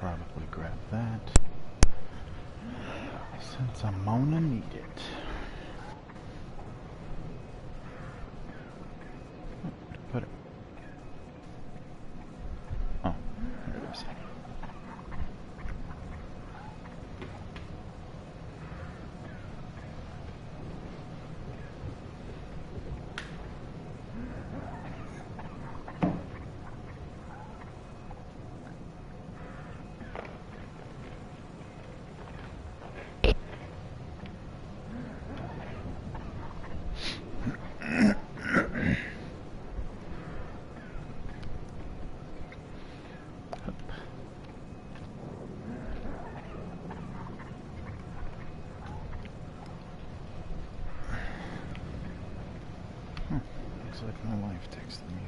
probably grab that, since I'm gonna need it. Put it. Oh, there it is. Looks like my wife texted me.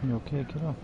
You okay, kiddo?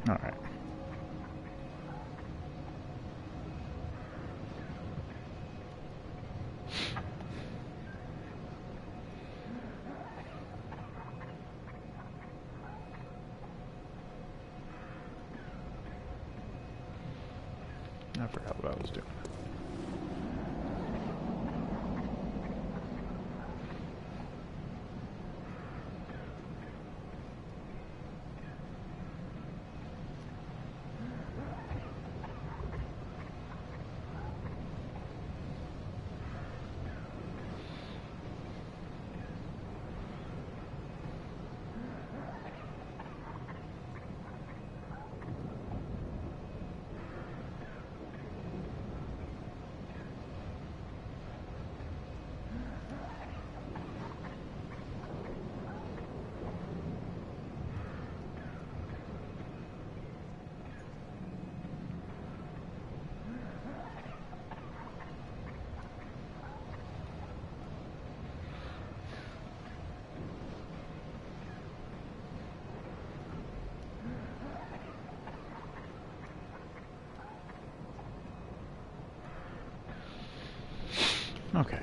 All right. I forgot what I was doing. Okay.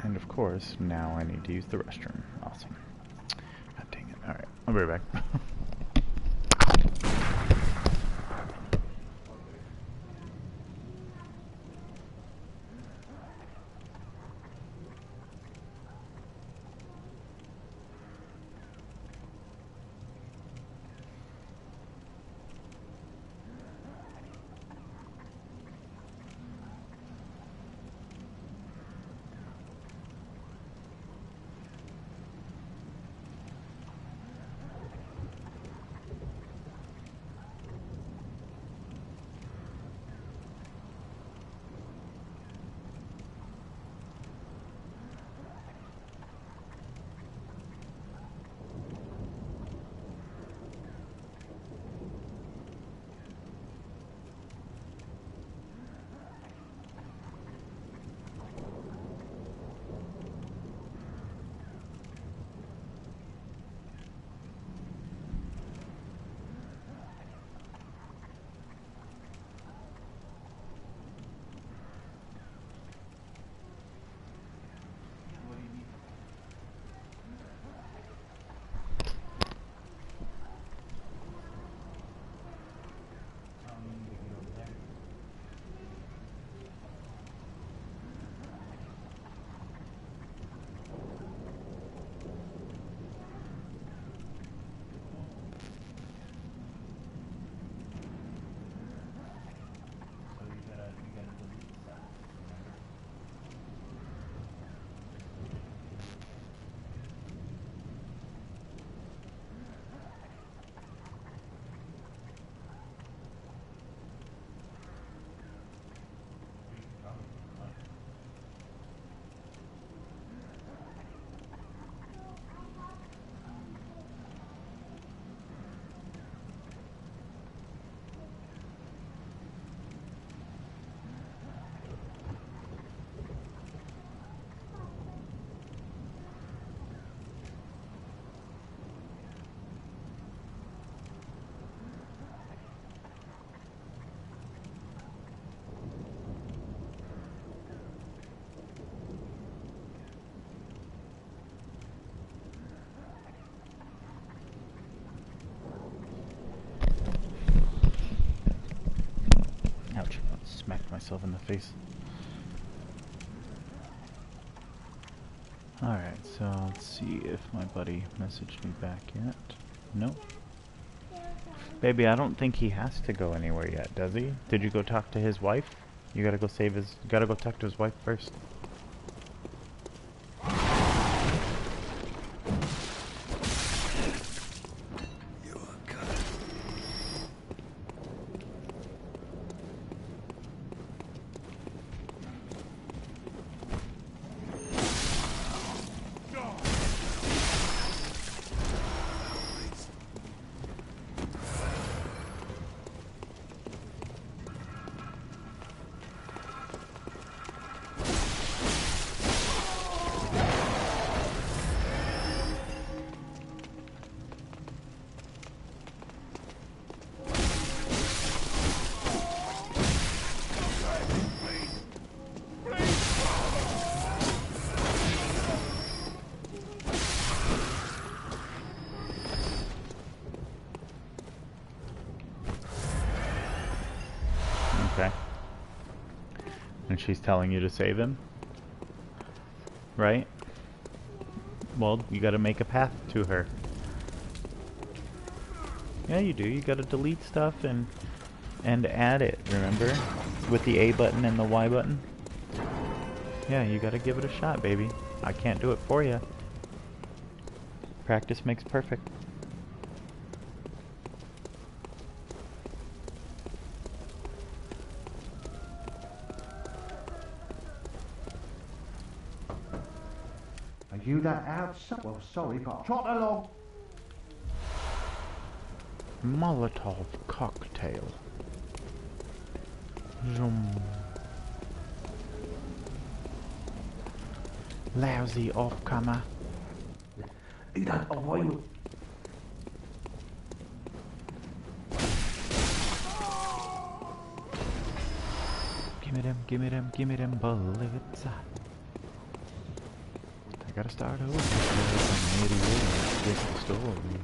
And of course, now I need to use the restroom. Awesome. God dang it. Alright, I'll be right back. Ouch. I smacked myself in the face. Alright, so let's see if my buddy messaged me back yet. Nope. Baby, I don't think he has to go anywhere yet, does he? Did you go talk to his wife? You gotta go gotta go talk to his wife first. And she's telling you to save him? Right? Well, you gotta make a path to her. Yeah, you do. You gotta delete stuff and add it, remember? With the A button and the Y button. Yeah, you gotta give it a shot, baby. I can't do it for you. Practice makes perfect. Are you that outside? Well, sorry, but trot along. Molotov cocktail. Zoom. Lousy off-comer. You don't avoid. Gimme them bullets. I gotta start over. I'm an idiot. Different story.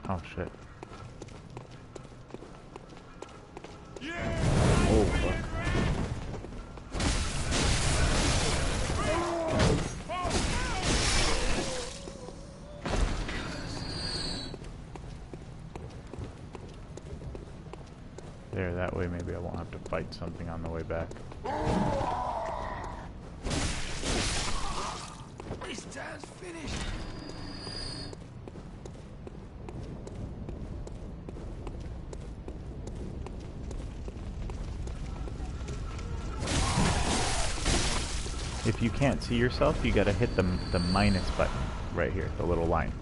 Oh shit. Yeah. Oh fuck. There, that way maybe I won't have to fight something on the way back. This time's finished. If you can't see yourself, you gotta hit the minus button right here, the little line.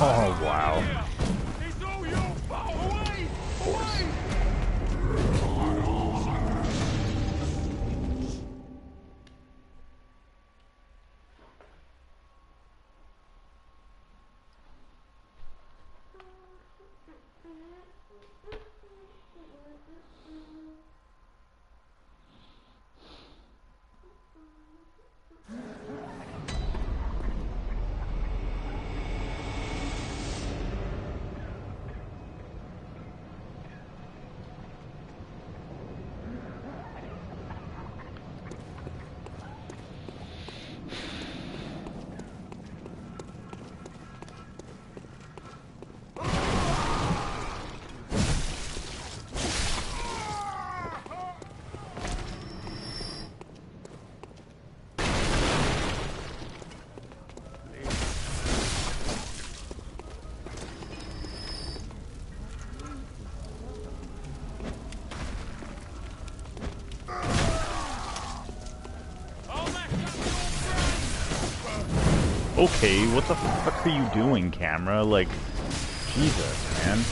Oh wow. Of course. Okay, what the fuck are you doing, camera? Like, Jesus, man.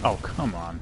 Oh, come on.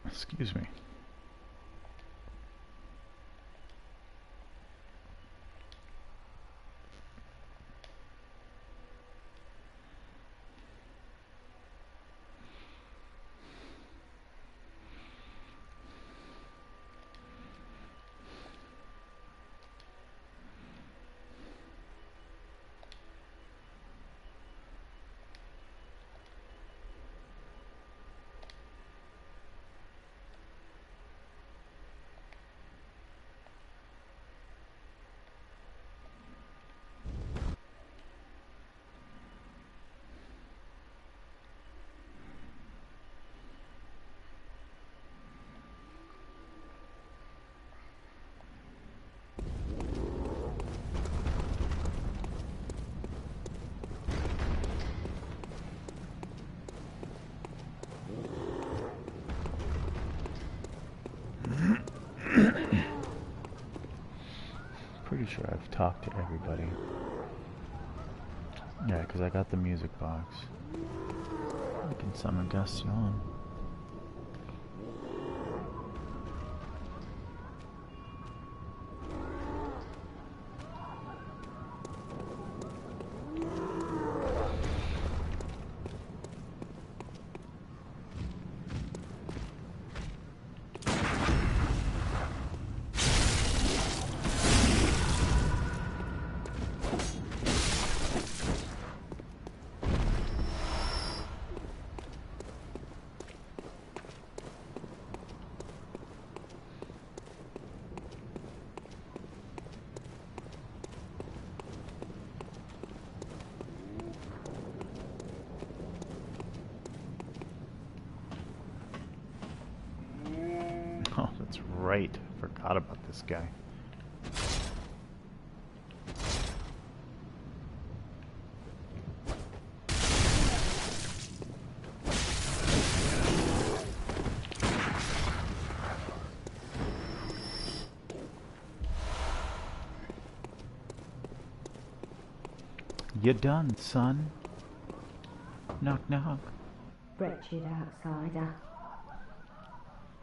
Excuse me. Pretty sure I've talked to everybody. Yeah, because I got the music box. I can summon Gaston. Oh, that's right. Forgot about this guy. You done, son? Knock, knock. Wretched outsider.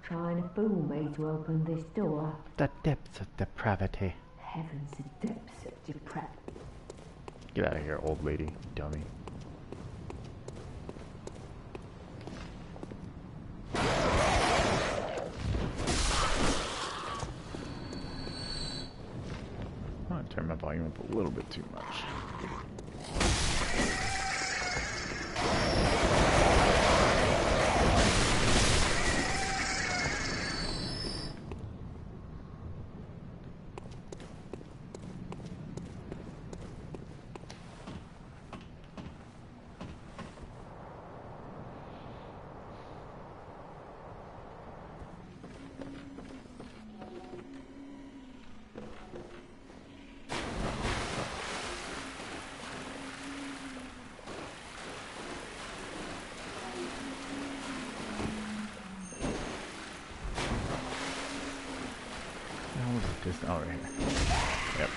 Trying to fool me to open this door. The depths of depravity. Heavens, the depths of depravity. Get out of here, old lady, dummy. I'm gonna turn my volume up a little bit too much. Just over here. Yep.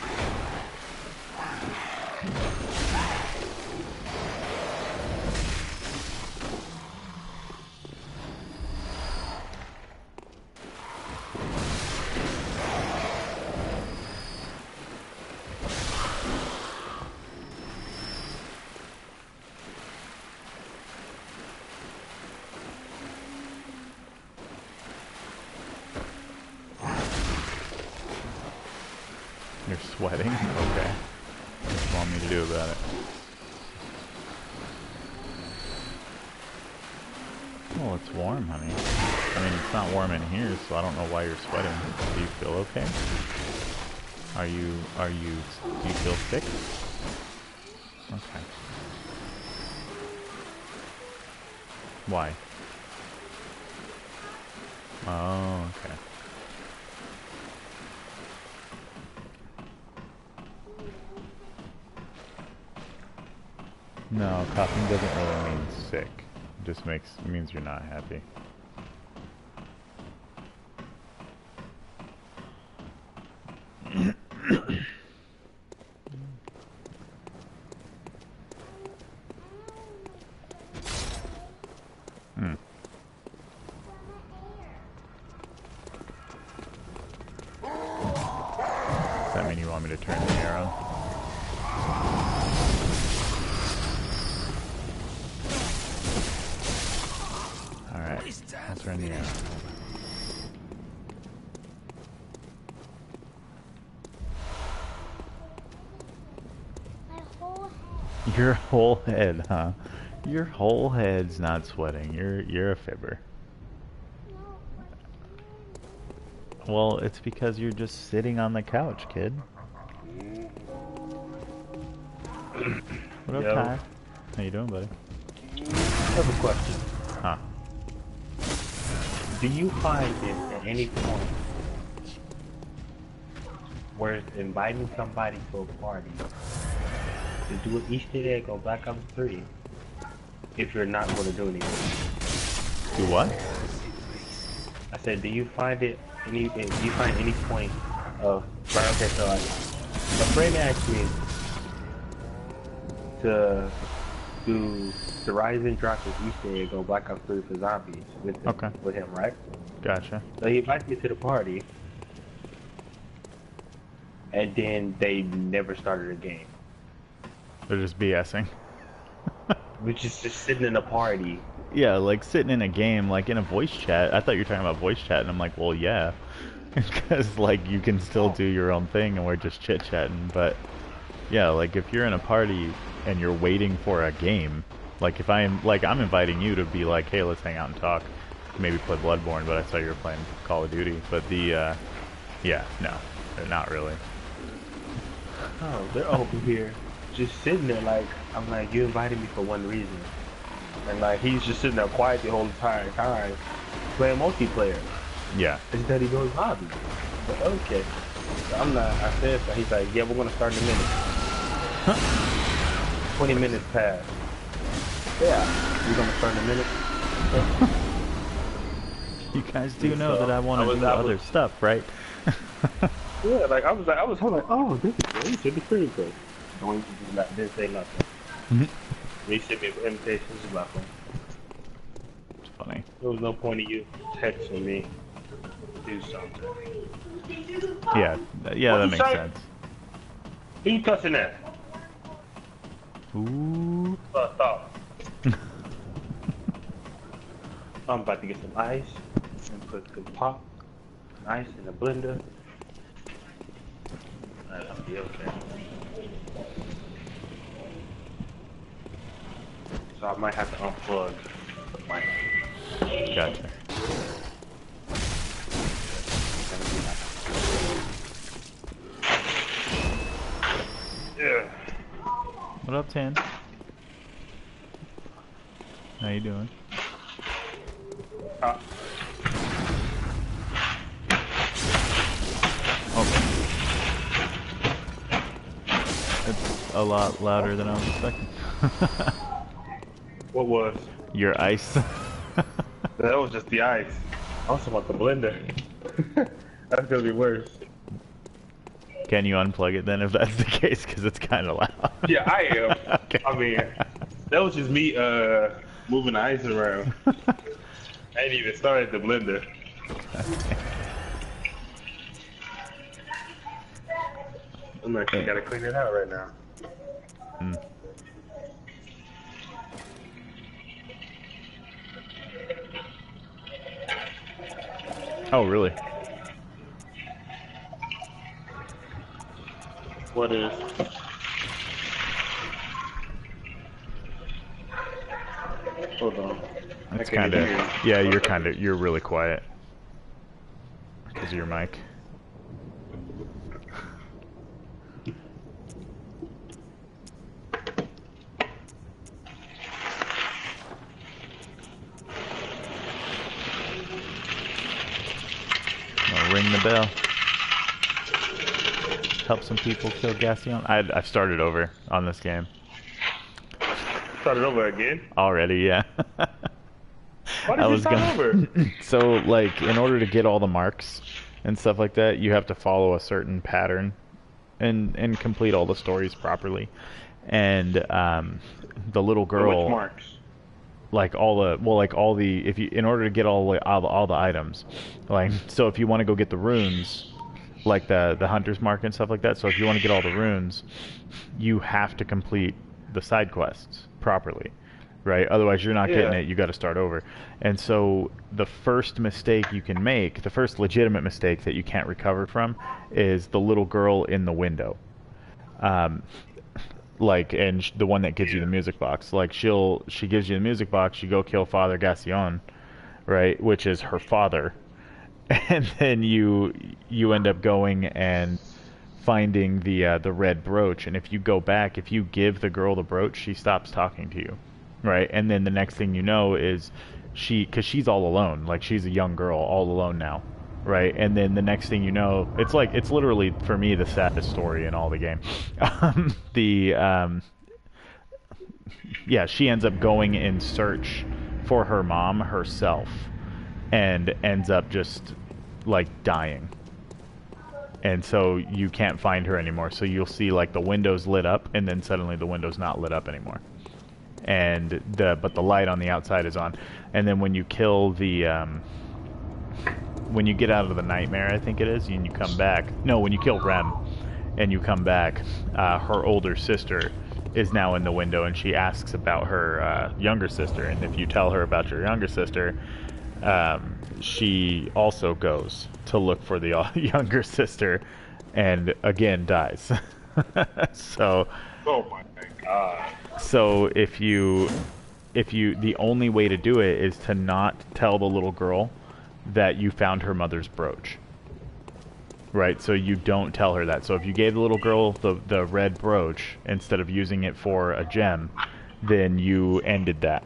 You're sweating? Okay. What do you want me to do about it? Well, it's warm, honey. I mean, it's not warm in here, so I don't know why you're sweating. Do you feel okay? Do you feel sick? Okay. Why? Oh, okay. No, coughing doesn't really mean sick. It just means you're not happy. Does that mean you want me to turn the air on? Alright, I'll turn the air on. Your whole head, huh? Your whole head's not sweating. You're a fibber. Well, it's because you're just sitting on the couch, kid. What up, Ty? How you doing, buddy? I have a question. Huh. Do you find it at any point where inviting somebody to a party to do an Easter egg on Black Ops 3 if you're not going to do anything? Do what? I said, do you find any point of, right, okay, so like, a friend asked me to do the Ryzen drop his Easter egg on Black Ops 3 for zombies with him, right? Gotcha. So he invited me to the party, and then they never started a game. They're just BSing. We're just sitting in a party. Yeah, like sitting in a game, like in a voice chat. I thought you were talking about voice chat, and I'm like, well, yeah. Because, like, you can still do your own thing, and we're just chit-chatting. But, yeah, like, if you're in a party and you're waiting for a game, like, if I'm inviting you to be like, hey, let's hang out and talk. Maybe play Bloodborne, but I saw you were playing Call of Duty. But yeah, no, they're not really. Oh, they're over here just sitting there like, I'm like, you invited me for one reason. And like, he's just sitting there quiet the whole entire time, playing multiplayer. Yeah. Instead he goes hobby. But okay. So I'm not, I said, so he's like, yeah, we're gonna start in a minute. 20 minutes passed. Yeah, we're gonna start in a minute. You guys do know that I want to do other stuff, right? Yeah, like I was like, oh, this is great. This is pretty good. And we just didn't say nothing. They sent me invitations to my phone. It's funny. There was no point in you texting me to do something. Yeah, that makes sense. Who you cussing at? Ooh. Stop. I'm about to get some ice and put some pop, ice in the blender. That'll be okay. So I might have to unplug the mic. Gotcha. Yeah. What up, Tan? How you doing? It's a lot louder than I was expecting. What was? Your ice. That was just the ice. I also want the blender. That's gonna be worse. Can you unplug it then if that's the case? Because it's kind of loud. Yeah, I am. Okay. I mean, that was just me moving the ice around. I ain't even started the blender. I'm actually gotta clean it out right now. Oh, really? What is? Hold on. It's can kind of, hear you. yeah, you're really quiet. Because of your mic. I'll ring the bell. Help some people kill Gassion. I've started over on this game. Start it over again? Already, yeah. Why did you start over? So, like, in order to get all the marks and stuff like that, you have to follow a certain pattern and complete all the stories properly. And the little girl, Which marks? like if you, in order to get all the items, like, so if you want to go get the runes, like the hunter's mark and stuff like that. So if you want to get all the runes, you have to complete the side quests properly, right? Otherwise you're not getting it. You got to start over. And so the first mistake you can make, the first legitimate mistake that you can't recover from, is the little girl in the window. Like, and the one that gives you the music box. Like, she gives you the music box, you go kill Father Gassion, right, which is her father. And then you end up going and finding the red brooch, and if you go back, if you give the girl the brooch, she stops talking to you, right? And then the next thing you know is because she's all alone, like, she's a young girl all alone now, right? And then the next thing you know, it's literally, for me, the saddest story in all the game. Yeah, she ends up going in search for her mom herself, and ends up just, like, dying. And so you can't find her anymore. So you'll see, like, the windows lit up, and then suddenly the window's not lit up anymore. And but the light on the outside is on. And then when you kill the when you get out of the nightmare, I think it is, and you come back. No, when you kill Rem and you come back, her older sister is now in the window, and she asks about her younger sister. And if you tell her about your younger sister, she also goes to look for the younger sister, and again dies. So, Oh my god. so if you, the only way to do it is to not tell the little girl that you found her mother's brooch. Right, so you don't tell her that. So if you gave the little girl the red brooch instead of using it for a gem, then you ended that.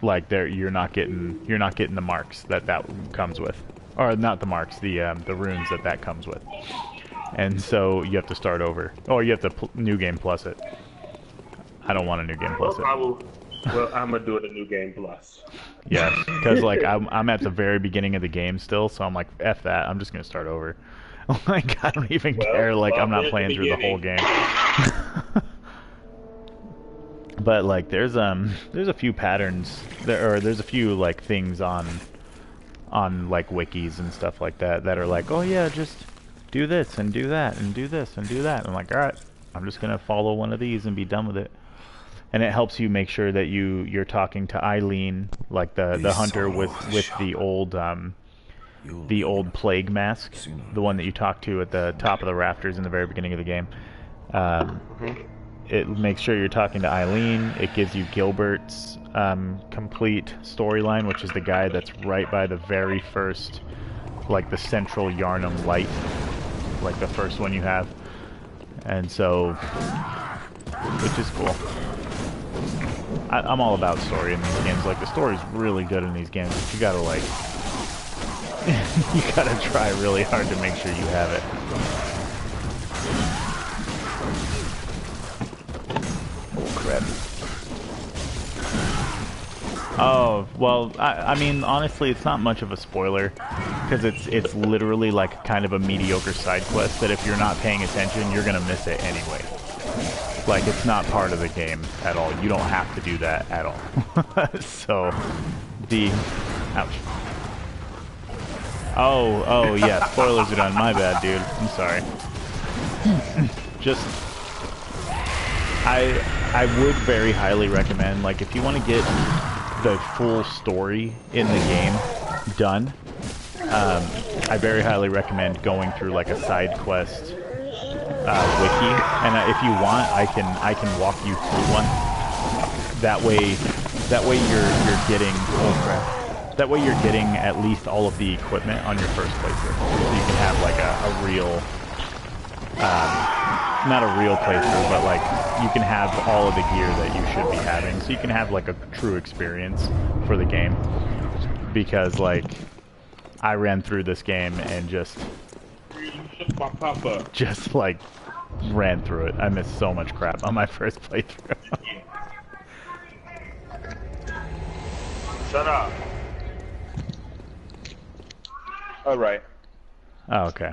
Like, you're not getting the marks that comes with, or not the marks, the runes that comes with. And so you have to start over, or you have to new game plus it. I don't want a new game plus it. Well, I'm gonna do it a new game plus. Yeah, because, like, I'm at the very beginning of the game still, so I'm like, F that, I'm just gonna start over. Like, I don't even care, like, I'm not playing through the whole game. But, like, there's a few patterns there's a few, like, things on like wikis and stuff like that are like, oh yeah, just do this and do that and do this and do that. And I'm like, all right, I'm just gonna follow one of these and be done with it. And it helps you make sure that you're talking to Eileen, like the hunter with the old plague mask, the one that you talk to at the top of the rafters in the very beginning of the game. It makes sure you're talking to Eileen. It gives you Gilbert's complete storyline, which is the guy that's right by the very first, like, the central Yharnam light, like the first one you have. And so, which is cool. I'm all about story in these games. Like, the story's really good in these games, but you gotta, like, you gotta try really hard to make sure you have it. Crap. Oh, well, I mean, honestly, it's not much of a spoiler, because it's literally like kind of a mediocre side quest that if you're not paying attention, you're gonna miss it anyway. Like, it's not part of the game at all. You don't have to do that at all. So, ouch. Oh, yeah, spoilers are done. My bad, dude. I'm sorry. Just, I would very highly recommend, like, if you want to get the full story in the game done, I very highly recommend going through, like, a side quest wiki, and if you want, I can walk you through one. That way That way you're getting, oh crap. That way you're getting at least all of the equipment on your first playthrough. So you can have like a real, not a real playthrough, but like you can have all of the gear that you should be having. So you can have like a true experience for the game. Because like, I ran through this game and just like ran through it. I missed so much crap on my first playthrough. Shut up. Alright. Oh, okay.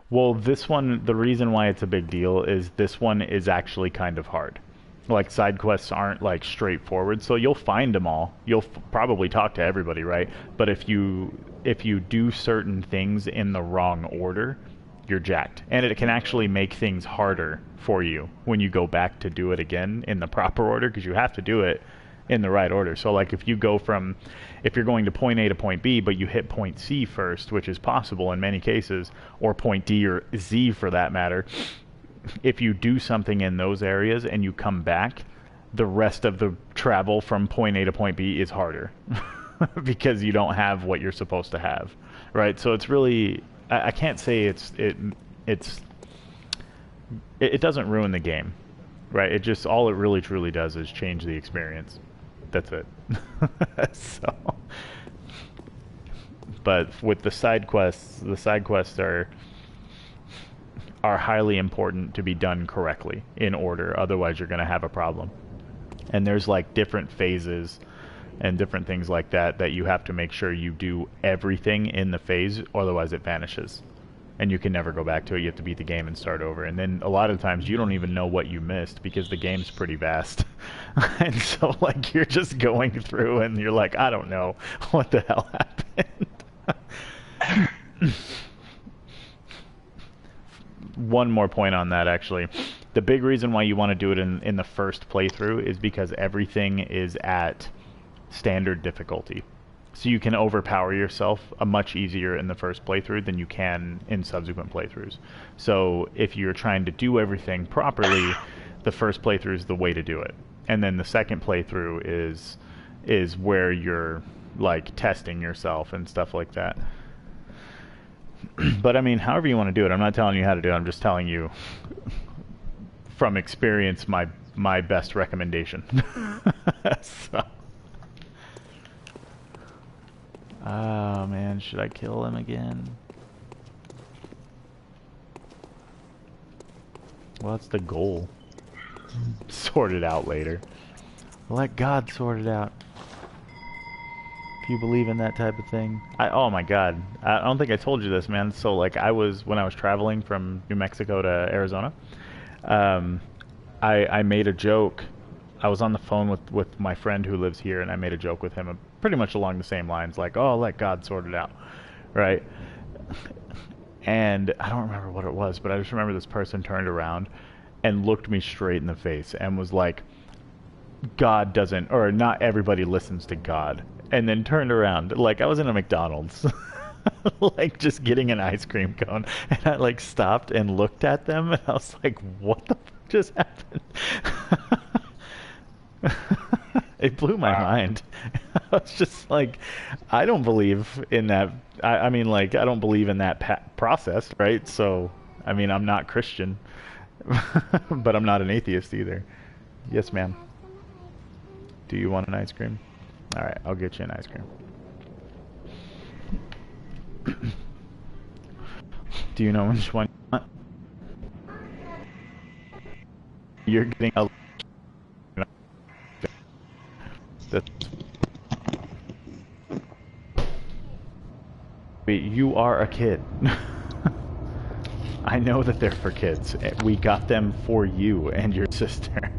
Well, this one, the reason why it's a big deal is this one is actually kind of hard. Like, side quests aren't, like, straightforward, so you'll find them all. You'll probably talk to everybody, right? But if you do certain things in the wrong order, you're jacked. And it can actually make things harder for you when you go back to do it again in the proper order, because you have to do it in the right order. So like if you're going to point A to point B, but you hit point C first, which is possible in many cases, or point D or Z for that matter, if you do something in those areas and you come back, the rest of the travel from point A to point B is harder because you don't have what you're supposed to have, right? So it's really, I can't say it doesn't ruin the game, right? It just, all it really truly does is change the experience. That's it. So, but with the side quests are highly important to be done correctly in order. Otherwise, you're going to have a problem. And there's like different phases and different things like that you have to make sure you do everything in the phase, otherwise it vanishes. And you can never go back to it. You have to beat the game and start over. And then a lot of times you don't even know what you missed because the game's pretty vast. And so like you're just going through and you're like, I don't know what the hell happened. One more point on that, actually. The big reason why you want to do it in the first playthrough is because everything is at standard difficulty. So you can overpower yourself much easier in the first playthrough than you can in subsequent playthroughs. So if you're trying to do everything properly, the first playthrough is the way to do it. And then the second playthrough is where you're like testing yourself and stuff like that. But I mean, however you want to do it, I'm not telling you how to do it, I'm just telling you from experience my best recommendation. So. Oh man, should I kill him again? Well, that's the goal. Sort it out later. Let God sort it out. If you believe in that type of thing. Oh my God. I don't think I told you this, man. So like when I was traveling from New Mexico to Arizona, I made a joke. I was on the phone with my friend who lives here, and I made a joke with him pretty much along the same lines, like, oh, let God sort it out, right? And I don't remember what it was, but I just remember this person turned around and looked me straight in the face and was like, God doesn't, or not everybody listens to God. And then turned around, like I was in a McDonald's, like just getting an ice cream cone, and I like stopped and looked at them, and I was like, what the fuck just happened? It blew my mind. I was just like, I don't believe in that. I mean, like, I don't believe in that process, right? So, I mean, I'm not Christian, but I'm not an atheist either. Yes, ma'am. Do you want an ice cream? All right, I'll get you an ice cream. Do you know which one you want? You're getting a... You are a kid. I know that they're for kids. We got them for you and your sister.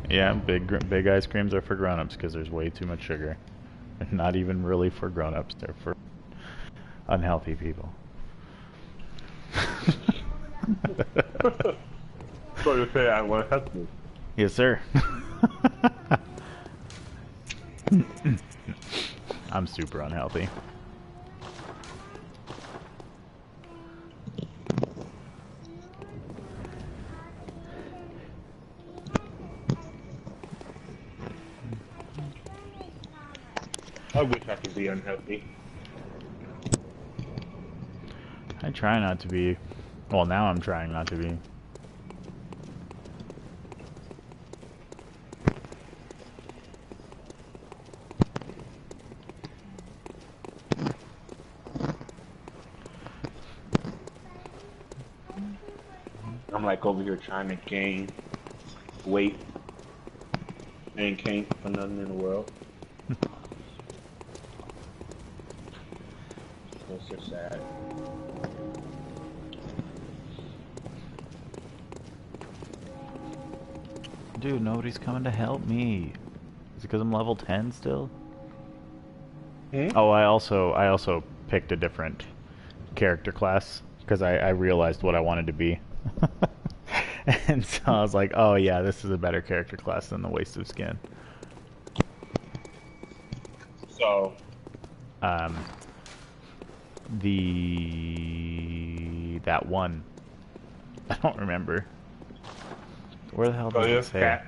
Yeah, big ice creams are for grown-ups because there's way too much sugar. They're not even really for grown-ups. They're for unhealthy people. So you say I want to help you? Yes, sir. I'm super unhealthy. I wish I could be unhealthy. I try not to be. Well, now I'm trying not to be. I'm like over here trying to gain weight and can't for nothing in the world. It's so sad. Dude, nobody's coming to help me. Is it because I'm level 10 still? Hmm? Oh, I also picked a different character class because I realized what I wanted to be. And so I was like, oh yeah, this is a better character class than the Waste of Skin. So, that one. I don't remember. Where the hell does it say? Stat.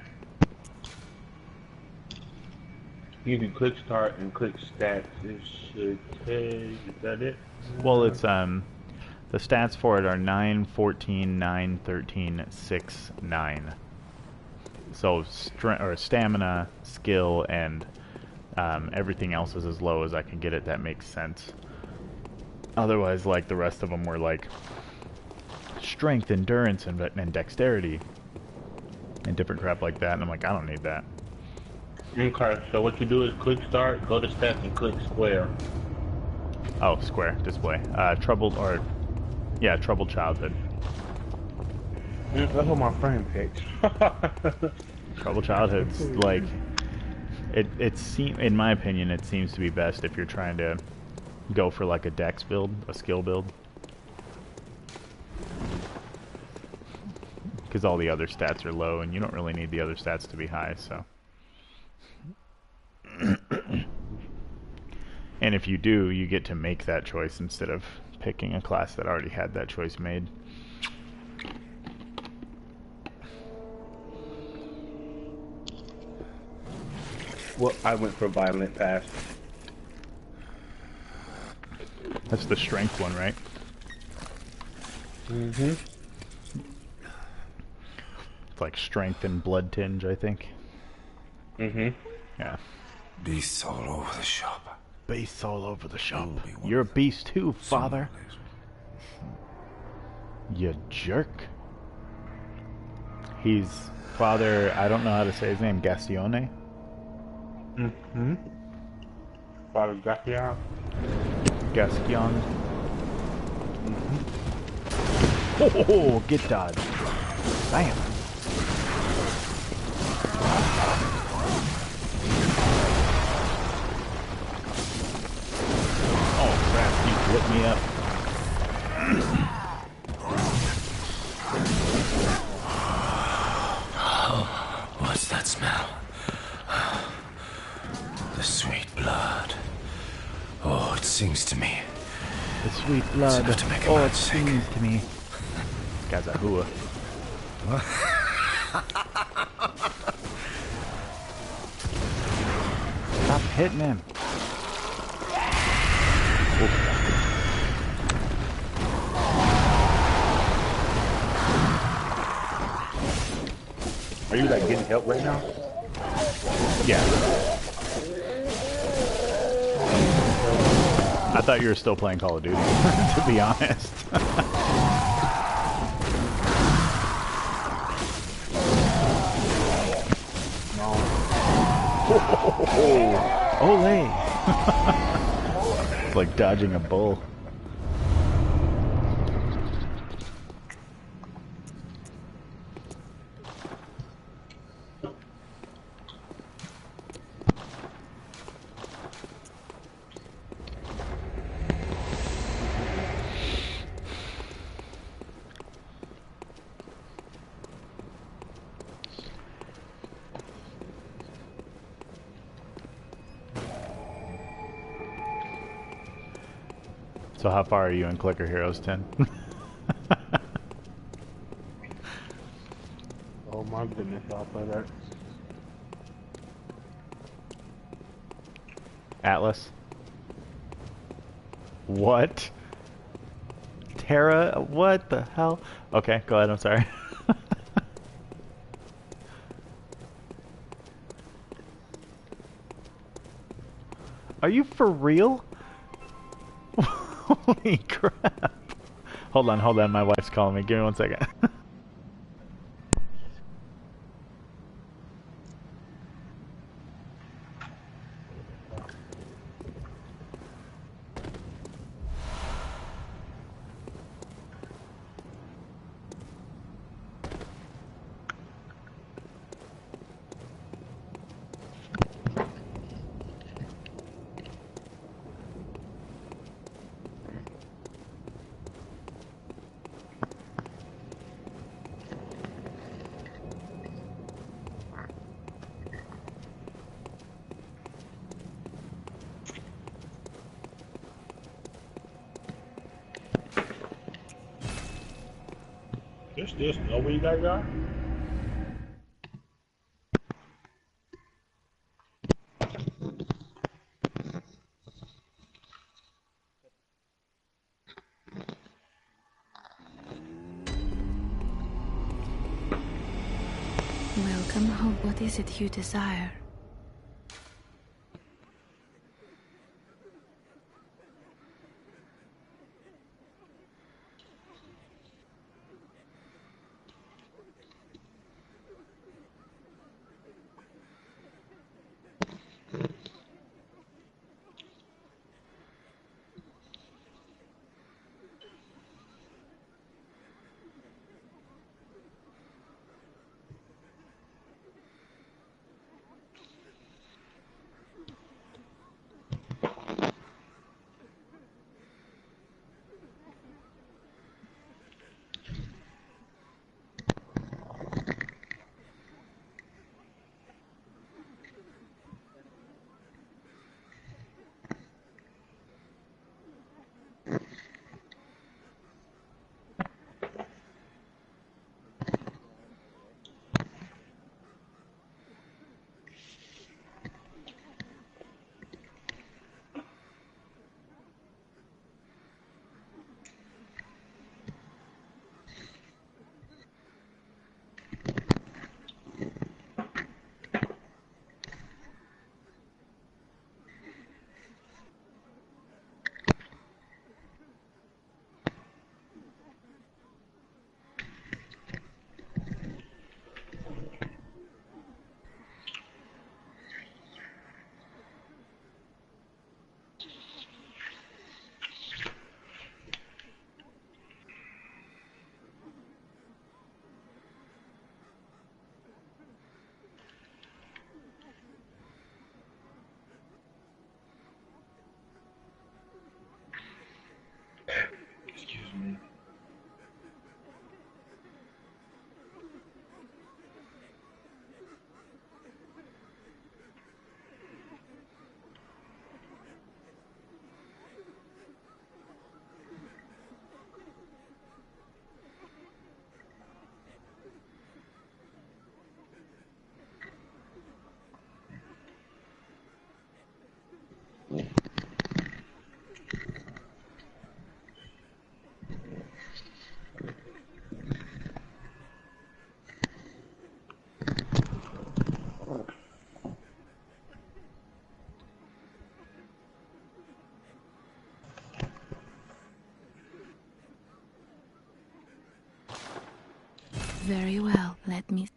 You can click start and click stats. It should take. Is that it? Well, it's the stats for it are 9, 14, 9, 13, 6, 9. So stamina, skill, and everything else is as low as I can get it. That makes sense. Otherwise, like the rest of them were like strength, endurance, and dexterity, and different crap like that. And I'm like, I don't need that. Okay, so what you do is click start, go to stats, and click square. Oh, square display. Troubled childhood. That's what my friend picked. Troubled childhood's like in my opinion, it seems to be best if you're trying to go for like a dex build, a skill build, because all the other stats are low, and you don't really need the other stats to be high. So, and if you do, you get to make that choice instead of picking a class that already had that choice made. Well, I went for violent fast. That's the strength one, right? Mm-hmm. It's like strength and blood tinge, I think. Mm-hmm. Yeah. Beasts all over the shop. Beasts all over the shop. You'll be one You're a of them. beast too, father. Sooner You jerk. He's Father, I don't know how to say his name, Gastione? Mm-hmm. Father Gaston. Gastion. Oh, get dodged. Bam. Oh crap, he lit me up. What's that smell? The sweet blood. Oh, it sings to me. The sweet blood. enough to make a Oh, man it sick. sings to me. Guy's a hua. Stop hitting him. Are you like getting help right now? Yeah. I thought you were still playing Call of Duty, to be honest. No. Ole! It's like dodging a bull. So how far are you in Clicker Heroes 10? Oh my goodness, I'll play that. Atlas. What? Terra? What the hell? Okay, go ahead. I'm sorry. Are you for real? Holy crap. Hold on. My wife's calling me. Give me 1 second. There's still snow where you guys are? Welcome home. What is it you desire? Excuse me. Very well, let me...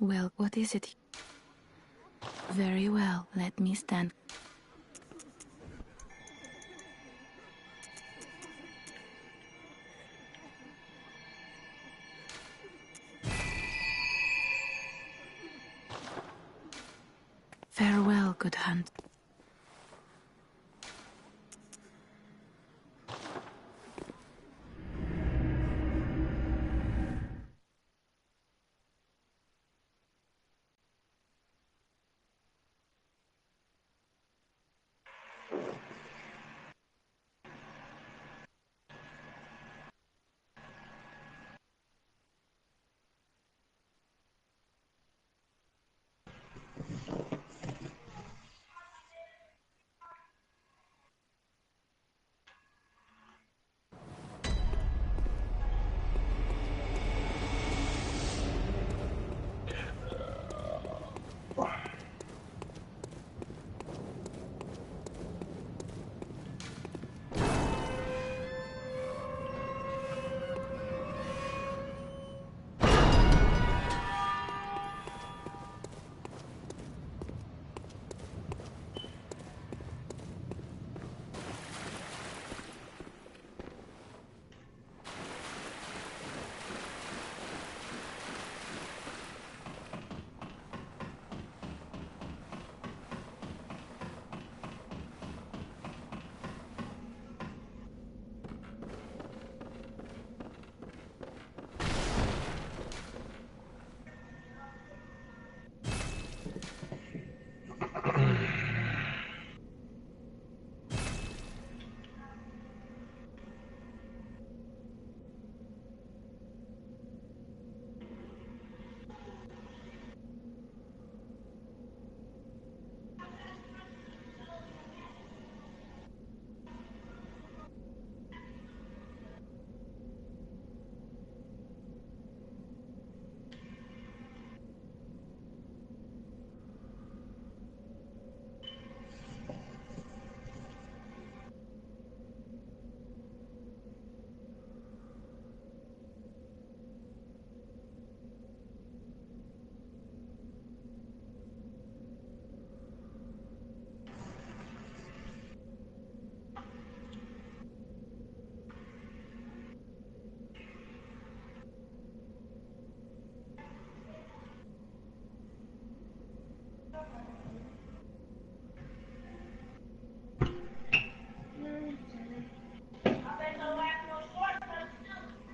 Well, what is it? Very well, let me stand. Farewell, good hunt.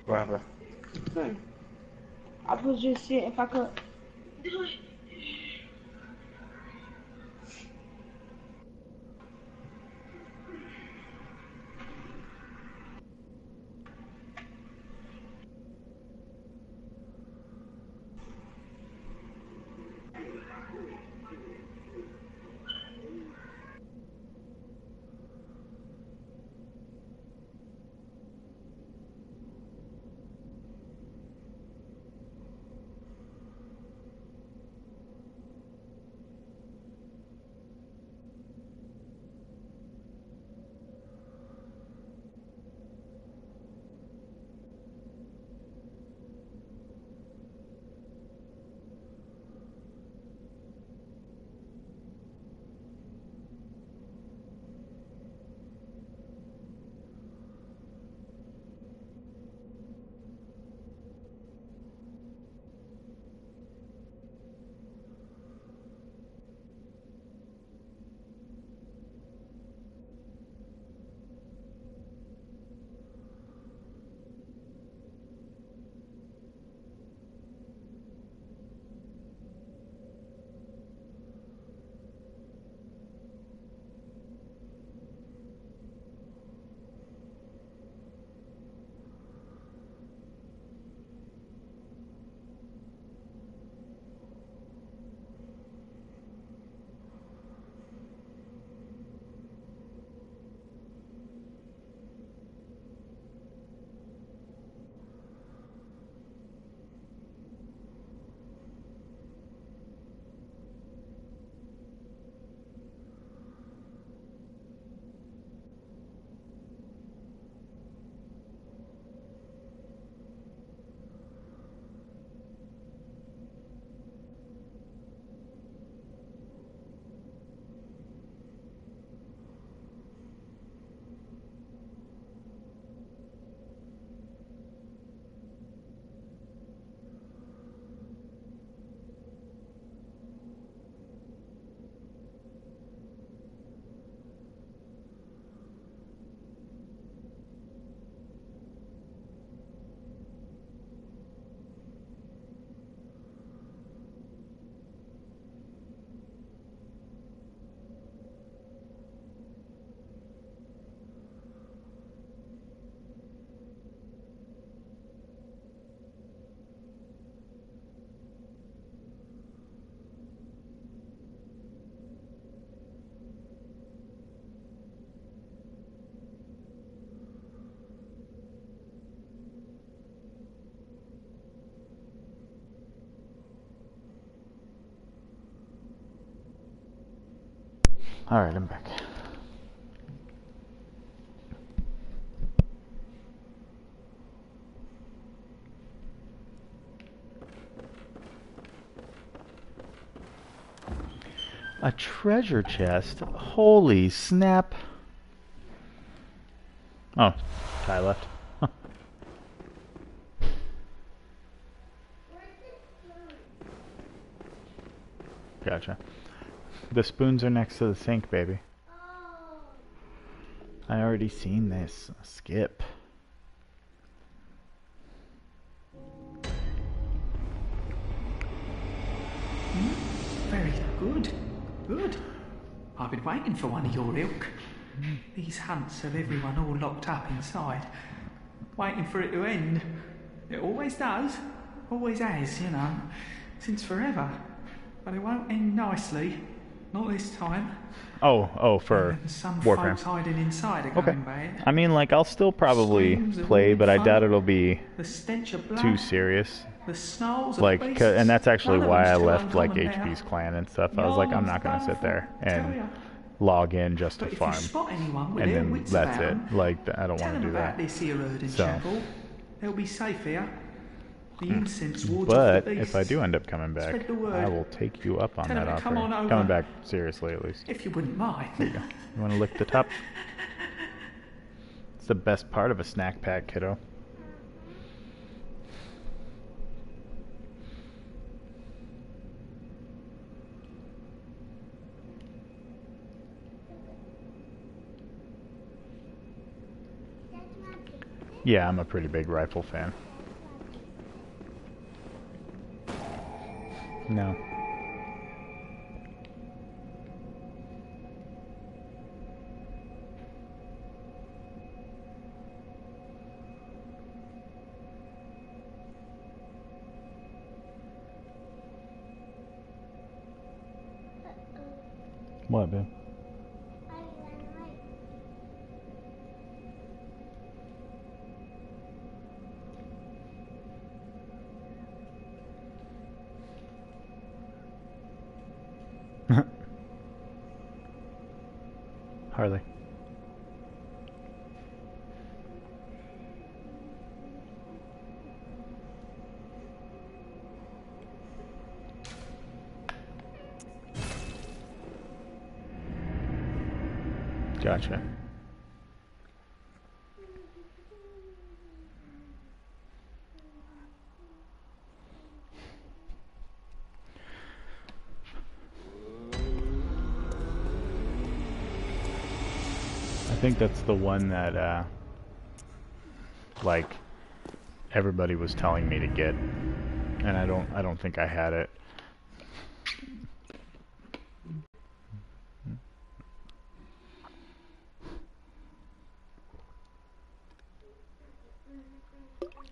What happened? I was just seeing if I could. Alright, I'm back. A treasure chest? Holy snap. Oh, Ty left. Huh. Gotcha. The spoons are next to the sink, baby. I already seen this. Skip. Very good. Good. I've been waiting for one of your ilk. These hunts have everyone all locked up inside, waiting for it to end. It always does. Always has, you know, since forever. But it won't end nicely. Not this time. Oh, for Some Warcraft. folks hiding inside are Okay. going bad. I mean, like, I'll still probably Screams of play, weird but I fun. doubt it'll be The stench of blood. too serious. The snarls of Like, beasts. and that's actually None of why I them's too left, like, uncommon now. HP's clan and stuff. I was like, I'm not gonna sit there Tell and ya. log in just to But if farm. you spot anyone with And their then wits that's about it. 'em, Like, I don't tell want to them do about that. this here herd in So. chapel. They'll be safe here. The incense wards But off the beasts. if I do end up coming back, Spread the word. I will take you up on Tell that them to come offer. on over. Coming back seriously, at least. If you wouldn't mind. There you go. You want to lick the top? It's the best part of a snack pack, kiddo. Yeah, I'm a pretty big rifle fan. No. What, babe? Harley. Gotcha. I think that's the one that, like, everybody was telling me to get, and I don't think I had it.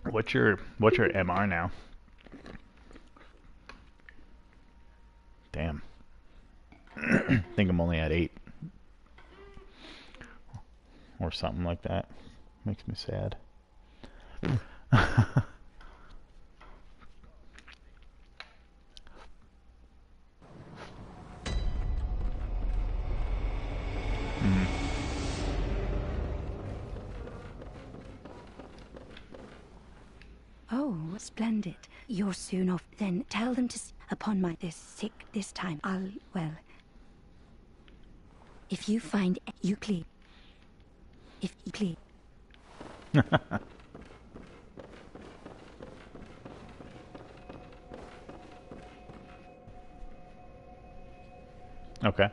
What's your MR now? Damn. I think I'm only at 8. Or something like that. Makes me sad. Oh, splendid. You're soon off. Then tell them to upon my this sick this time. Well. If you find Euclid. If Euclid. Okay.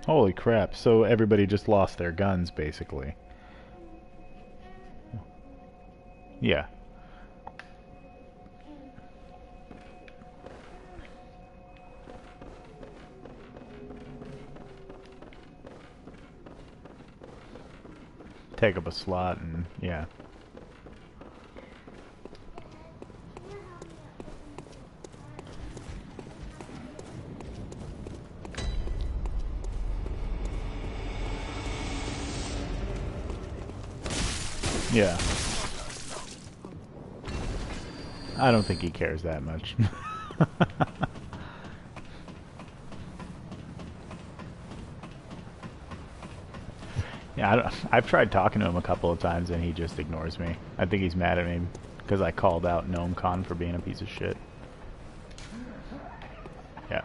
Holy crap, so everybody just lost their guns, basically. Yeah. Take up a slot and, yeah. Yeah. I don't think he cares that much. Yeah, I've tried talking to him a couple of times and he just ignores me. I think he's mad at me because I called out GnomeCon for being a piece of shit. Yeah.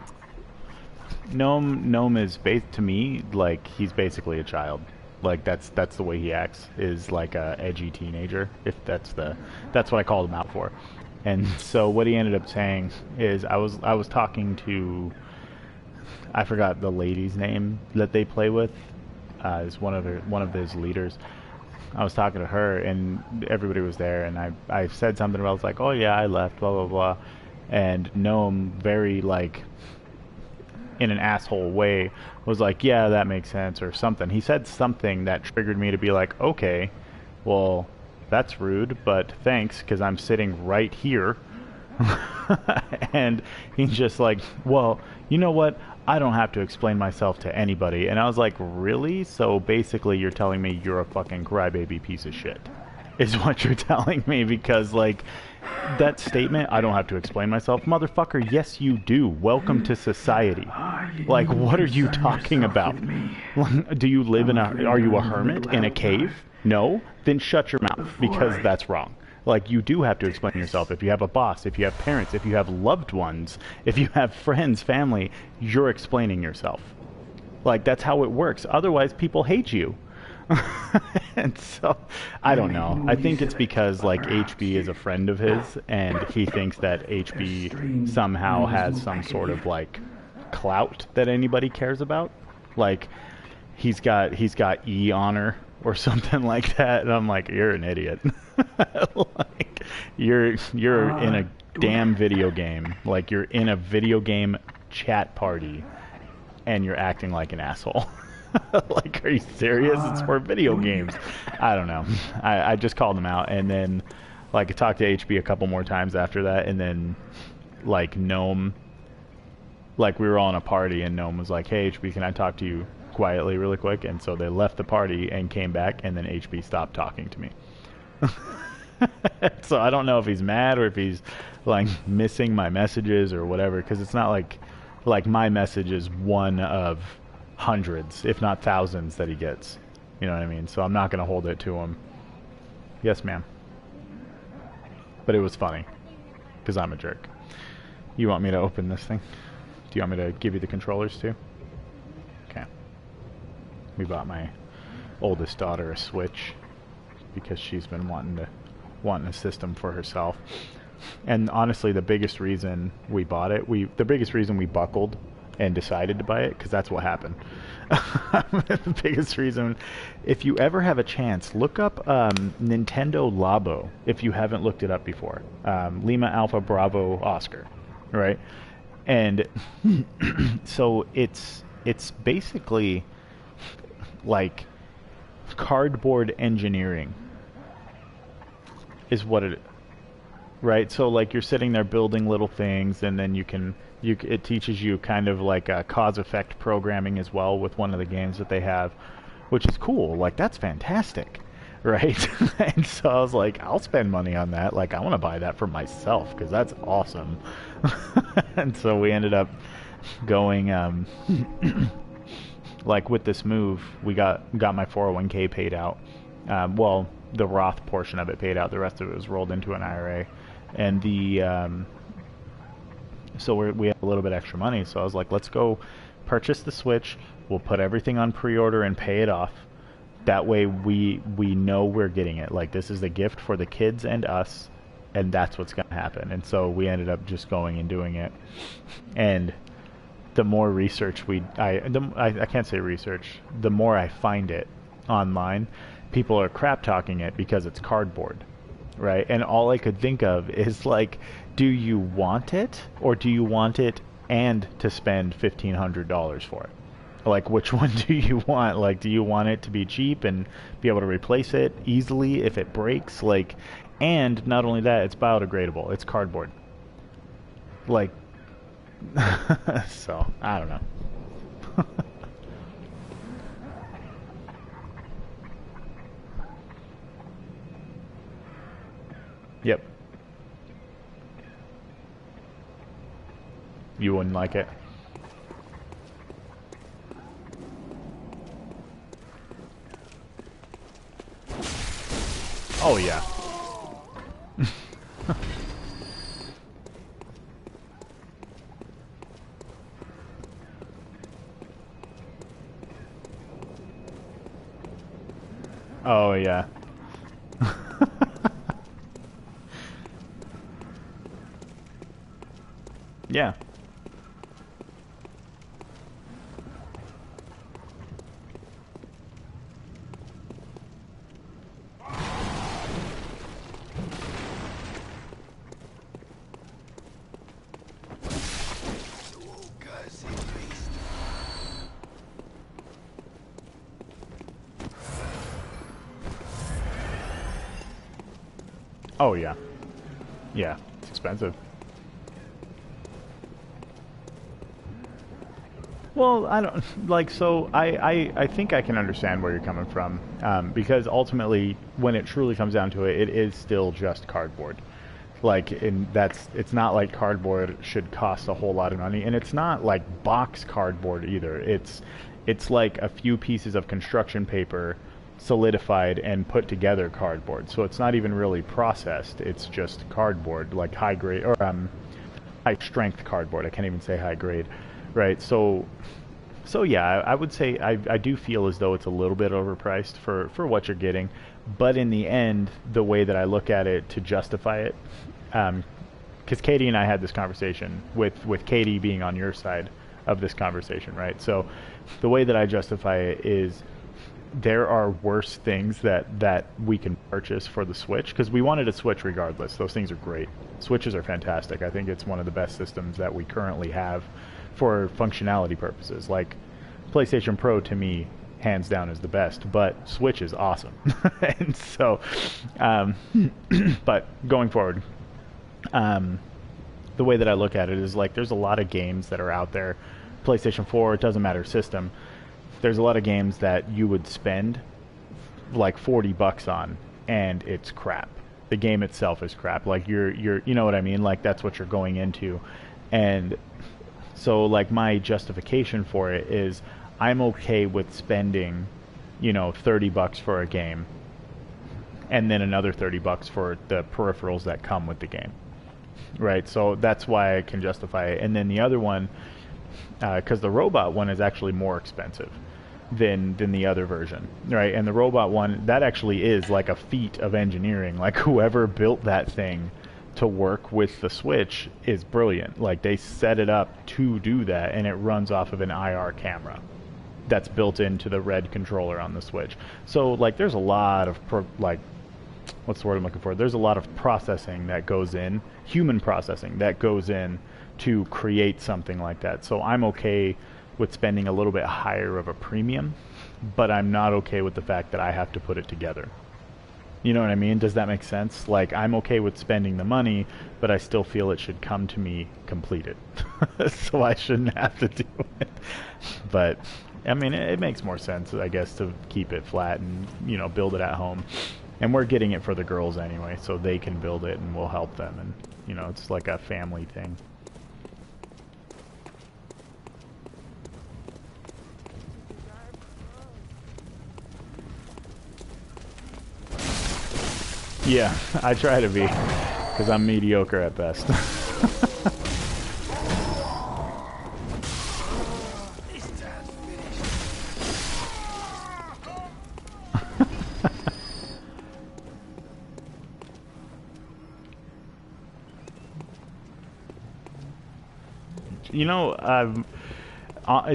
Gnome is to me like he's basically a child. Like that's the way he acts, is like a edgy teenager. If that's what I called him out for. And so what he ended up saying is I was talking to, I forgot the lady's name that they play with. Is one of those leaders. I was talking to her and everybody was there, and I said something about, I was like, oh yeah, I left, blah blah blah, and Gnome, very like in an asshole way, was like, yeah, that makes sense or something. He said something that triggered me to be like, okay, well that's rude, but thanks, because I'm sitting right here. And he's just like, well, you know what, I don't have to explain myself to anybody. And I was like, really? So basically you're telling me you're a fucking crybaby piece of shit, is what you're telling me? Because like that statement, I don't have to explain myself, motherfucker, yes you do. Welcome to society. Like, what are you talking about? Do you live in are you a hermit in a cave? No? Then shut your mouth, because that's wrong. Like, you do have to explain yourself. If you have a boss, if you have parents, if you have loved ones, if you have friends, family, you're explaining yourself. Like, that's how it works. Otherwise, people hate you. And so, I don't know. I think it's because, like, HB is a friend of his, and he thinks that HB somehow has some sort of, like, clout that anybody cares about. Like, he's got E honor or something like that, and I'm like, you're an idiot. Like, you're in a damn video game. Like, you're in a video game chat party and you're acting like an asshole. Like, are you serious? It's for video games. I don't know. I just called him out, and then like I talked to HB a couple more times after that, and then like Gnome, like we were all in a party and Gnome was like, hey HB, can I talk to you quietly really quick? And so they left the party and came back, and then HB stopped talking to me. So I don't know if he's mad or if he's like missing my messages or whatever, because it's not like my message is one of hundreds, if not thousands, that he gets. You know what I mean? So I'm not going to hold it to him. Yes, ma'am. But it was funny, because I'm a jerk. You want me to open this thing? Do you want me to give you the controllers too? Okay. We bought my oldest daughter a Switch because she's been wanting a system for herself. And honestly, the biggest reason we bought it, the biggest reason we buckled and decided to buy it, because that's what happened. The biggest reason, if you ever have a chance, look up Nintendo Labo, if you haven't looked it up before. Lima Alpha Bravo Oscar, right? And so it's basically like cardboard engineering is what it, right? So like you're sitting there building little things, and then it teaches you kind of like a cause effect programming as well with one of the games that they have, which is cool. Like, that's fantastic, right? And so I was like, I'll spend money on that. Like, I want to buy that for myself because that's awesome. And so we ended up going like with this move, we got my 401k paid out. Well, the Roth portion of it paid out. The rest of it was rolled into an IRA. And so we had a little bit extra money. So I was like, let's go purchase the Switch. We'll put everything on pre-order and pay it off. That way we know we're getting it. Like, this is a gift for the kids and us, and that's what's going to happen. And so we ended up just going and doing it. And the more research I can't say research, the more I find it online, people are crap talking it because it's cardboard, right? And all I could think of is like, do you want it, or do you want it and to spend $1,500 for it? Like, which one do you want? Like, do you want it to be cheap and be able to replace it easily if it breaks? Like, and not only that, it's biodegradable. It's cardboard. Like, so, I don't know. Yep. You wouldn't like it. Oh yeah. Oh yeah. Yeah. Oh yeah. Yeah, it's expensive. Well, I don't like. So I think I can understand where you're coming from, because ultimately, when it truly comes down to it, it is still just cardboard. Like, it's not like cardboard should cost a whole lot of money, and it's not like box cardboard either. It's like a few pieces of construction paper solidified and put together cardboard. So it's not even really processed. It's just cardboard, like high grade or high strength cardboard. I can't even say high grade. Right, so yeah, I would say I do feel as though it's a little bit overpriced for what you're getting, but in the end, the way that I look at it to justify it, because Katie and I had this conversation with Katie being on your side of this conversation, right? So the way that I justify it is there are worse things that we can purchase for the Switch, because we wanted a Switch regardless. Those things are great. Switches are fantastic. I think it's one of the best systems that we currently have for functionality purposes. Like, PlayStation Pro to me hands down is the best, but Switch is awesome. And so but going forward, the way that I look at it is like there's a lot of games that are out there. PlayStation 4, it doesn't matter system, there's a lot of games that you would spend like $40 on and it's crap. The game itself is crap. Like you're you know what I mean? Like that's what you're going into. And so like my justification for it is I'm okay with spending, you know, $30 for a game and then another $30 for the peripherals that come with the game. Right? So that's why I can justify it. And then the other one, because the robot one is actually more expensive than the other version, right? And the robot one, that actually is like a feat of engineering. Like whoever built that thing to work with the Switch is brilliant. Like they set it up to do that, and it runs off of an IR camera that's built into the red controller on the Switch. So like there's a lot of what's the word I'm looking for? There's a lot of processing that goes in, human processing that goes in to create something like that. So I'm okay with spending a little bit higher of a premium, but I'm not okay with the fact that I have to put it together. You know what I mean? Does that make sense? Like, I'm okay with spending the money, but I still feel it should come to me completed. So I shouldn't have to do it. But, I mean, it makes more sense, I guess, to keep it flat and, you know, build it at home. And we're getting it for the girls anyway, so they can build it and we'll help them. And, you know, it's like a family thing. Yeah, I try to be, because I'm mediocre at best. You know,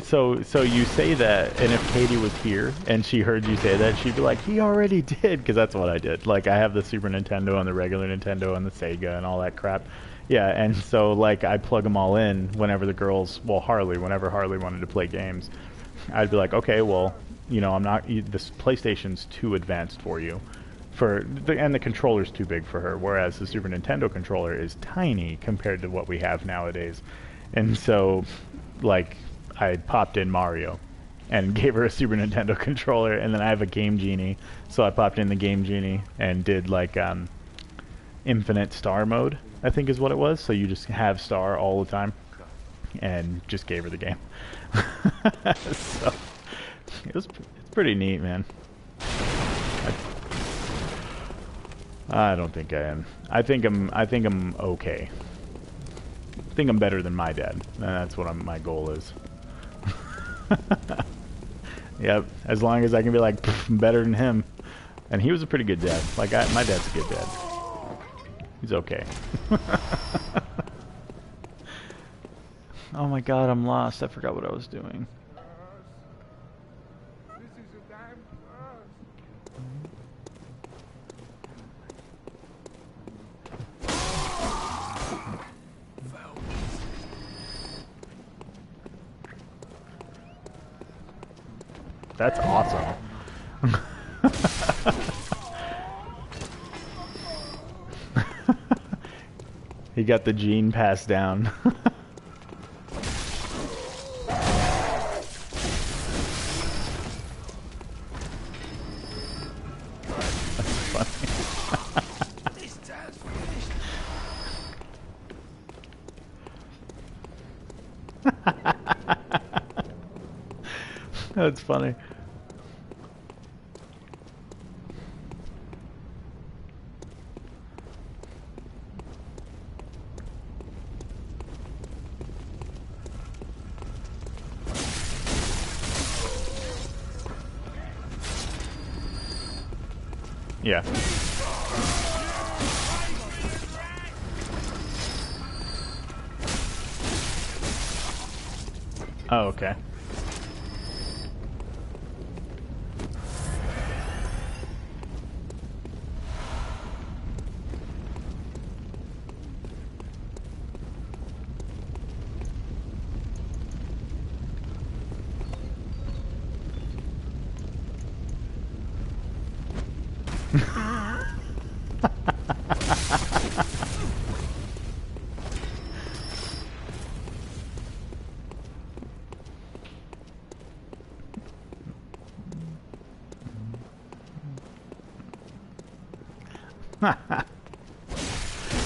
so you say that, and if Katie was here and she heard you say that, she'd be like, he already did, because that's what I did. Like, I have the Super Nintendo and the regular Nintendo and the Sega and all that crap. Yeah, and so, like, I plug them all in whenever the girls, well, whenever Harley wanted to play games, I'd be like, okay, well, you know, this PlayStation's too advanced for you. And the controller's too big for her, whereas the Super Nintendo controller is tiny compared to what we have nowadays. And so, like, I popped in Mario and gave her a Super Nintendo controller, and then I have a Game Genie, so I popped in the Game Genie and did like Infinite Star mode, I think is what it was, so you just have Star all the time. and just gave her the game. So it's pretty neat, man. I don't think I am. I think I'm okay. I think I'm better than my dad. That's what my goal is. Yep. As long as I can be like, I'm better than him. And he was a pretty good dad. Like my dad's a good dad. He's okay. Oh my god, I'm lost. I forgot what I was doing. That's awesome. He got the gene passed down. That's funny. Yeah. Oh, okay.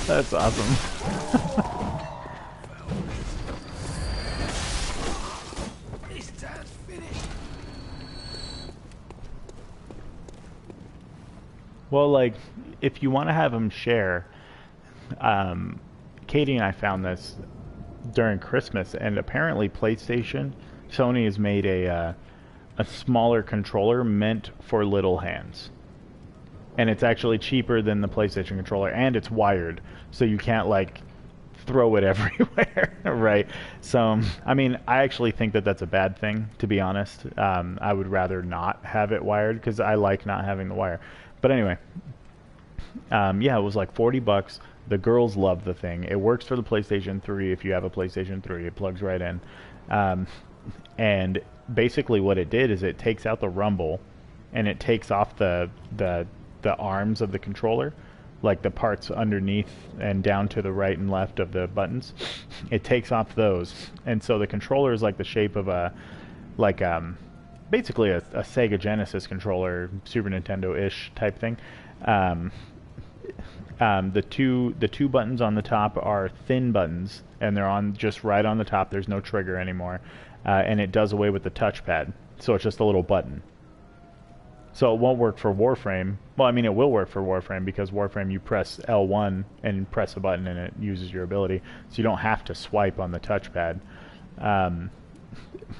That's awesome. Well, like, if you want to have them share, Katie and I found this during Christmas, and apparently PlayStation, Sony has made a smaller controller meant for little hands. And it's actually cheaper than the PlayStation controller, and it's wired, so you can't, like, throw it everywhere, right? So, I mean, I actually think that that's a bad thing, to be honest. I would rather not have it wired, because I like not having the wire. But anyway, yeah, it was like $40. The girls love the thing. It works for the PlayStation 3 if you have a PlayStation 3. It plugs right in. And basically what it did is it takes out the rumble, and it takes off the arms of the controller, like the parts underneath and down to the right and left of the buttons. It takes off those, and so the controller is like the shape of basically a Sega Genesis controller, Super Nintendo-ish type thing. The two buttons on the top are thin buttons, and they're on just right on the top. There's no trigger anymore, and it does away with the touchpad, so it's just a little button. So it won't work for Warframe. Well, I mean, it will work for Warframe, because Warframe, you press L1 and press a button and it uses your ability. So you don't have to swipe on the touchpad.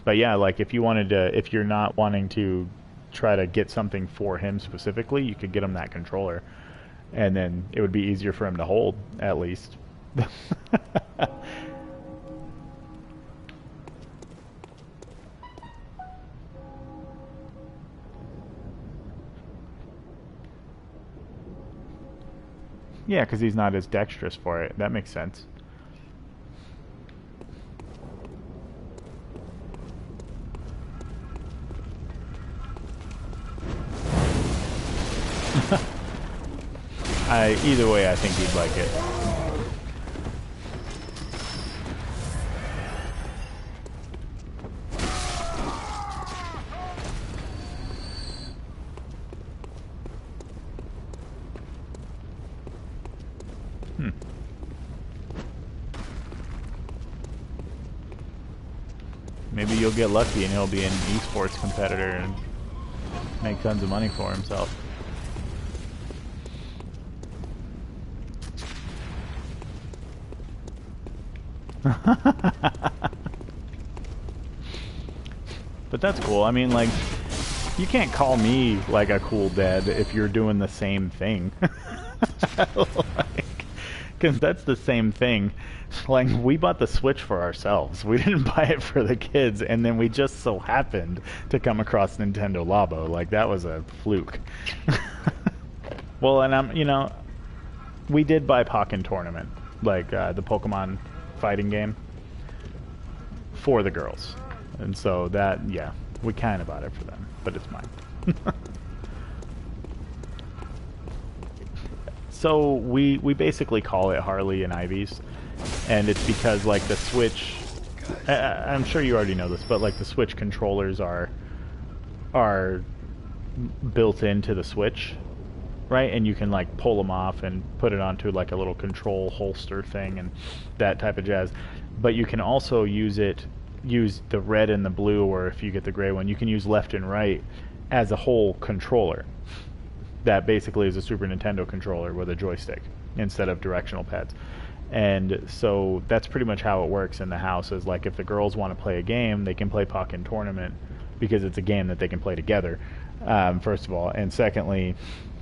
But yeah, like if you're not wanting to try to get something for him specifically, you could get him that controller. And then it would be easier for him to hold, at least. Yeah, because he's not as dexterous for it. That makes sense. Either way, I think he'd like it. Maybe you'll get lucky and he'll be an esports competitor and make tons of money for himself. But that's cool. I mean, like, you can't call me like a cool dad if you're doing the same thing. Like, because that's the same thing. Like, we bought the Switch for ourselves. We didn't buy it for the kids, and then we just so happened to come across Nintendo Labo. Like, that was a fluke. Well, and you know, we did buy Pokken Tournament, like the Pokemon fighting game, for the girls. And so that, yeah, we kind of bought it for them, but it's mine. So we basically call it Harley and Ivy's, and it's because, like, the Switch, I'm sure you already know this, but like the Switch controllers are built into the Switch, right? And you can like pull them off and put it onto like a little control holster thing and that type of jazz. But you can also use the red and the blue, or if you get the gray one, you can use left and right as a whole controller. That basically is a Super Nintendo controller with a joystick instead of directional pads. And so that's pretty much how it works in the house, is like if the girls want to play a game, they can play Pokken Tournament because it's a game that they can play together, first of all. And secondly,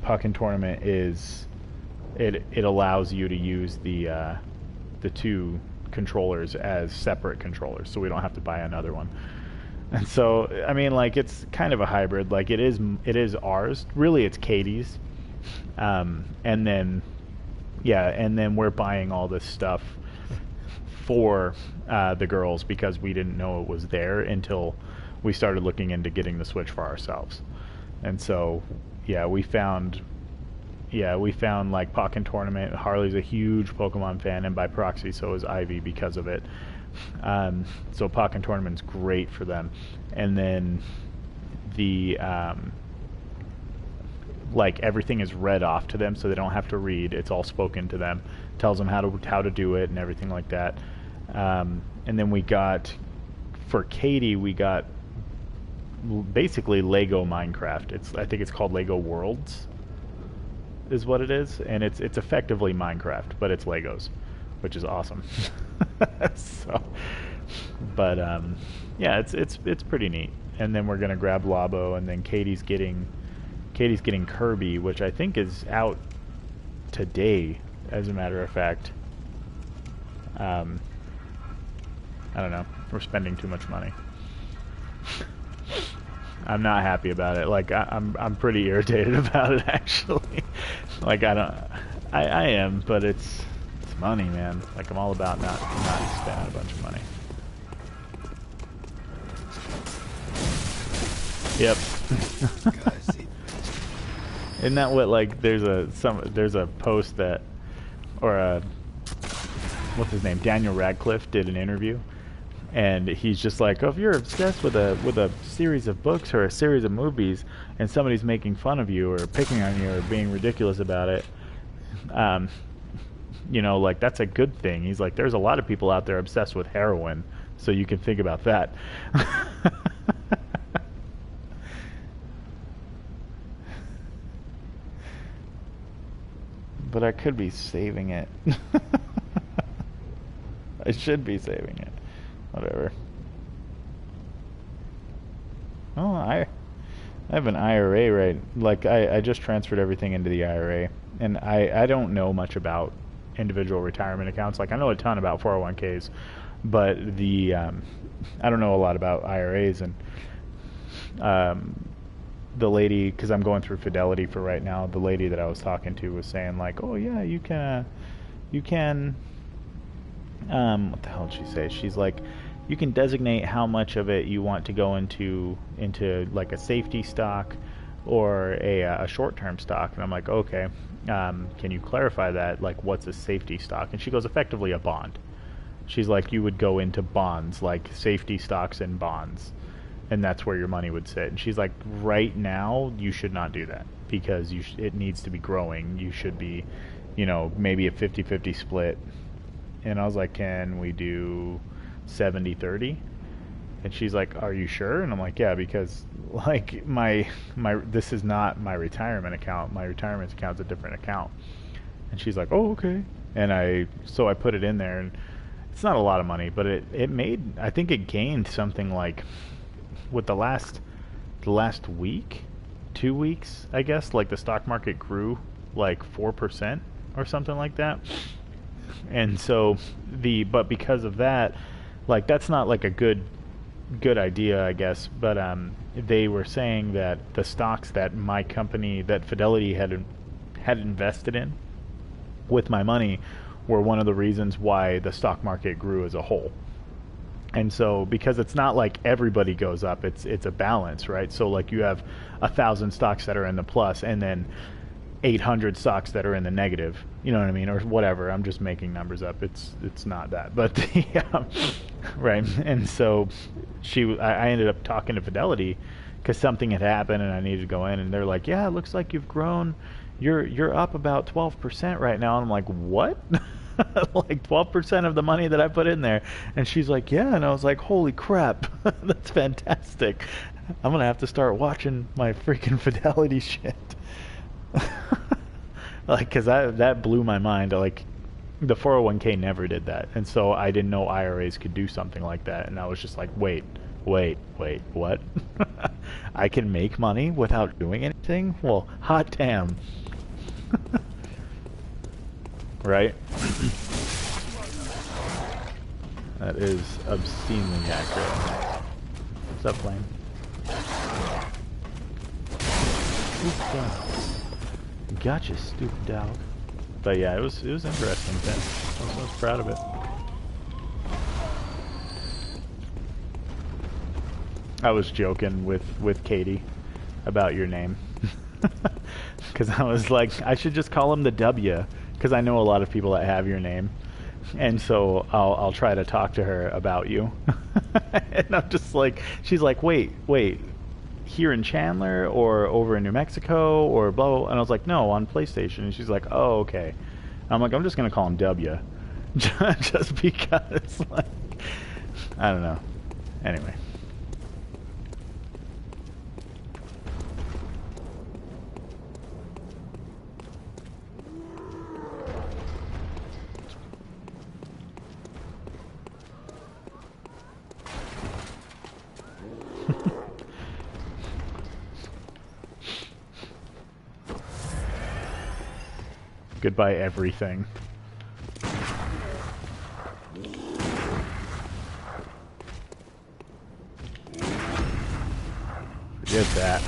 Pokken Tournament is, it allows you to use the two controllers as separate controllers, so we don't have to buy another one. And so, I mean, like, it's kind of a hybrid. Like, it is ours. Really, it's Katie's. And then, yeah, and then we're buying all this stuff for the girls because we didn't know it was there until we started looking into getting the Switch for ourselves. And so, yeah, we found like Pokken Tournament. Harley's a huge Pokemon fan, and by proxy, so is Ivy because of it. So Pokken Tournament's great for them. And then the like everything is read off to them, so they don't have to read. It's all spoken to them. Tells them how to do it and everything like that. And then we got, for Katie, we got basically Lego Minecraft. I think it's called Lego Worlds, is what it is, and it's effectively Minecraft, but it's Legos, which is awesome. So, but yeah, it's pretty neat. And then we're gonna grab Labo, and then Katie's getting Kirby, which I think is out today, as a matter of fact. I don't know. We're spending too much money. I'm not happy about it. Like, I'm pretty irritated about it, actually. Like, I am, but it's money, man. Like, I'm all about not spending a bunch of money. Yep. Isn't that what, like, there's a post that, or what's his name, Daniel Radcliffe did an interview, and he's just like, oh, if you're obsessed with a series of books or a series of movies, and somebody's making fun of you or picking on you or being ridiculous about it, you know, like, that's a good thing. He's like, there's a lot of people out there obsessed with heroin, so you can think about that. But I could be saving it. I should be saving it. Whatever. Oh, I have an IRA, right? Like, I just transferred everything into the IRA. And I don't know much about individual retirement accounts. Like, I know a ton about 401ks, but I don't know a lot about IRAs. And the lady, because I'm going through Fidelity for right now, the lady that I was talking to was saying, like, oh yeah, you can what the hell did she say? She's like, you can designate how much of it you want to go into like a safety stock or a short-term stock. And I'm like, okay, can you clarify that? Like, what's a safety stock? And she goes, effectively a bond. She's like, you would go into bonds, like safety stocks and bonds, and that's where your money would sit. And she's like, right now, you should not do that because it needs to be growing. You should be, you know, maybe a 50-50 split. And I was like, can we do 70-30? And she's like, are you sure? And I'm like, yeah, because like my this is not my retirement account. My retirement account's a different account. And she's like, oh, okay. And I put it in there, and it's not a lot of money, but it made, I think it gained something like, with the last week, 2 weeks, I guess, like the stock market grew like 4% or something like that. And so but because of that, like that's not like a good idea, I guess, but they were saying that the stocks that my company, that Fidelity had invested in with my money, were one of the reasons why the stock market grew as a whole. And so because it's not like everybody goes up, it's a balance, right? So like you have 1,000 stocks that are in the plus, and then 800 stocks that are in the negative, you know what I mean, or whatever. I'm just making numbers up. It's not that, but right. And so I ended up talking to Fidelity because something had happened and I needed to go in, and they're like, yeah, it looks like you've grown. You're up about 12% right now. And I'm like, what? Like 12% of the money that I put in there. And she's like, yeah. And I was like, holy crap, that's fantastic. I'm gonna have to start watching my freaking Fidelity shit. Like, because that blew my mind. Like, the 401k never did that, and so I didn't know IRAs could do something like that. And I was just like, wait, what? I can make money without doing anything? Well, hot damn. Right? That is obscenely accurate. What's up, Flame? Gotcha, stupid dog. But yeah, it was interesting then. I was proud of it. I was joking with Katie about your name. Because I was like, I should just call him the W, because I know a lot of people that have your name. And so I'll try to talk to her about you. And I'm just like, she's like, wait, here in Chandler or over in New Mexico or blah, blah, and I was like, no, on PlayStation. And she's like, oh, okay. And I'm like, I'm just gonna call him W. Just because, like, I don't know. Anyway. Goodbye, everything. Forget that.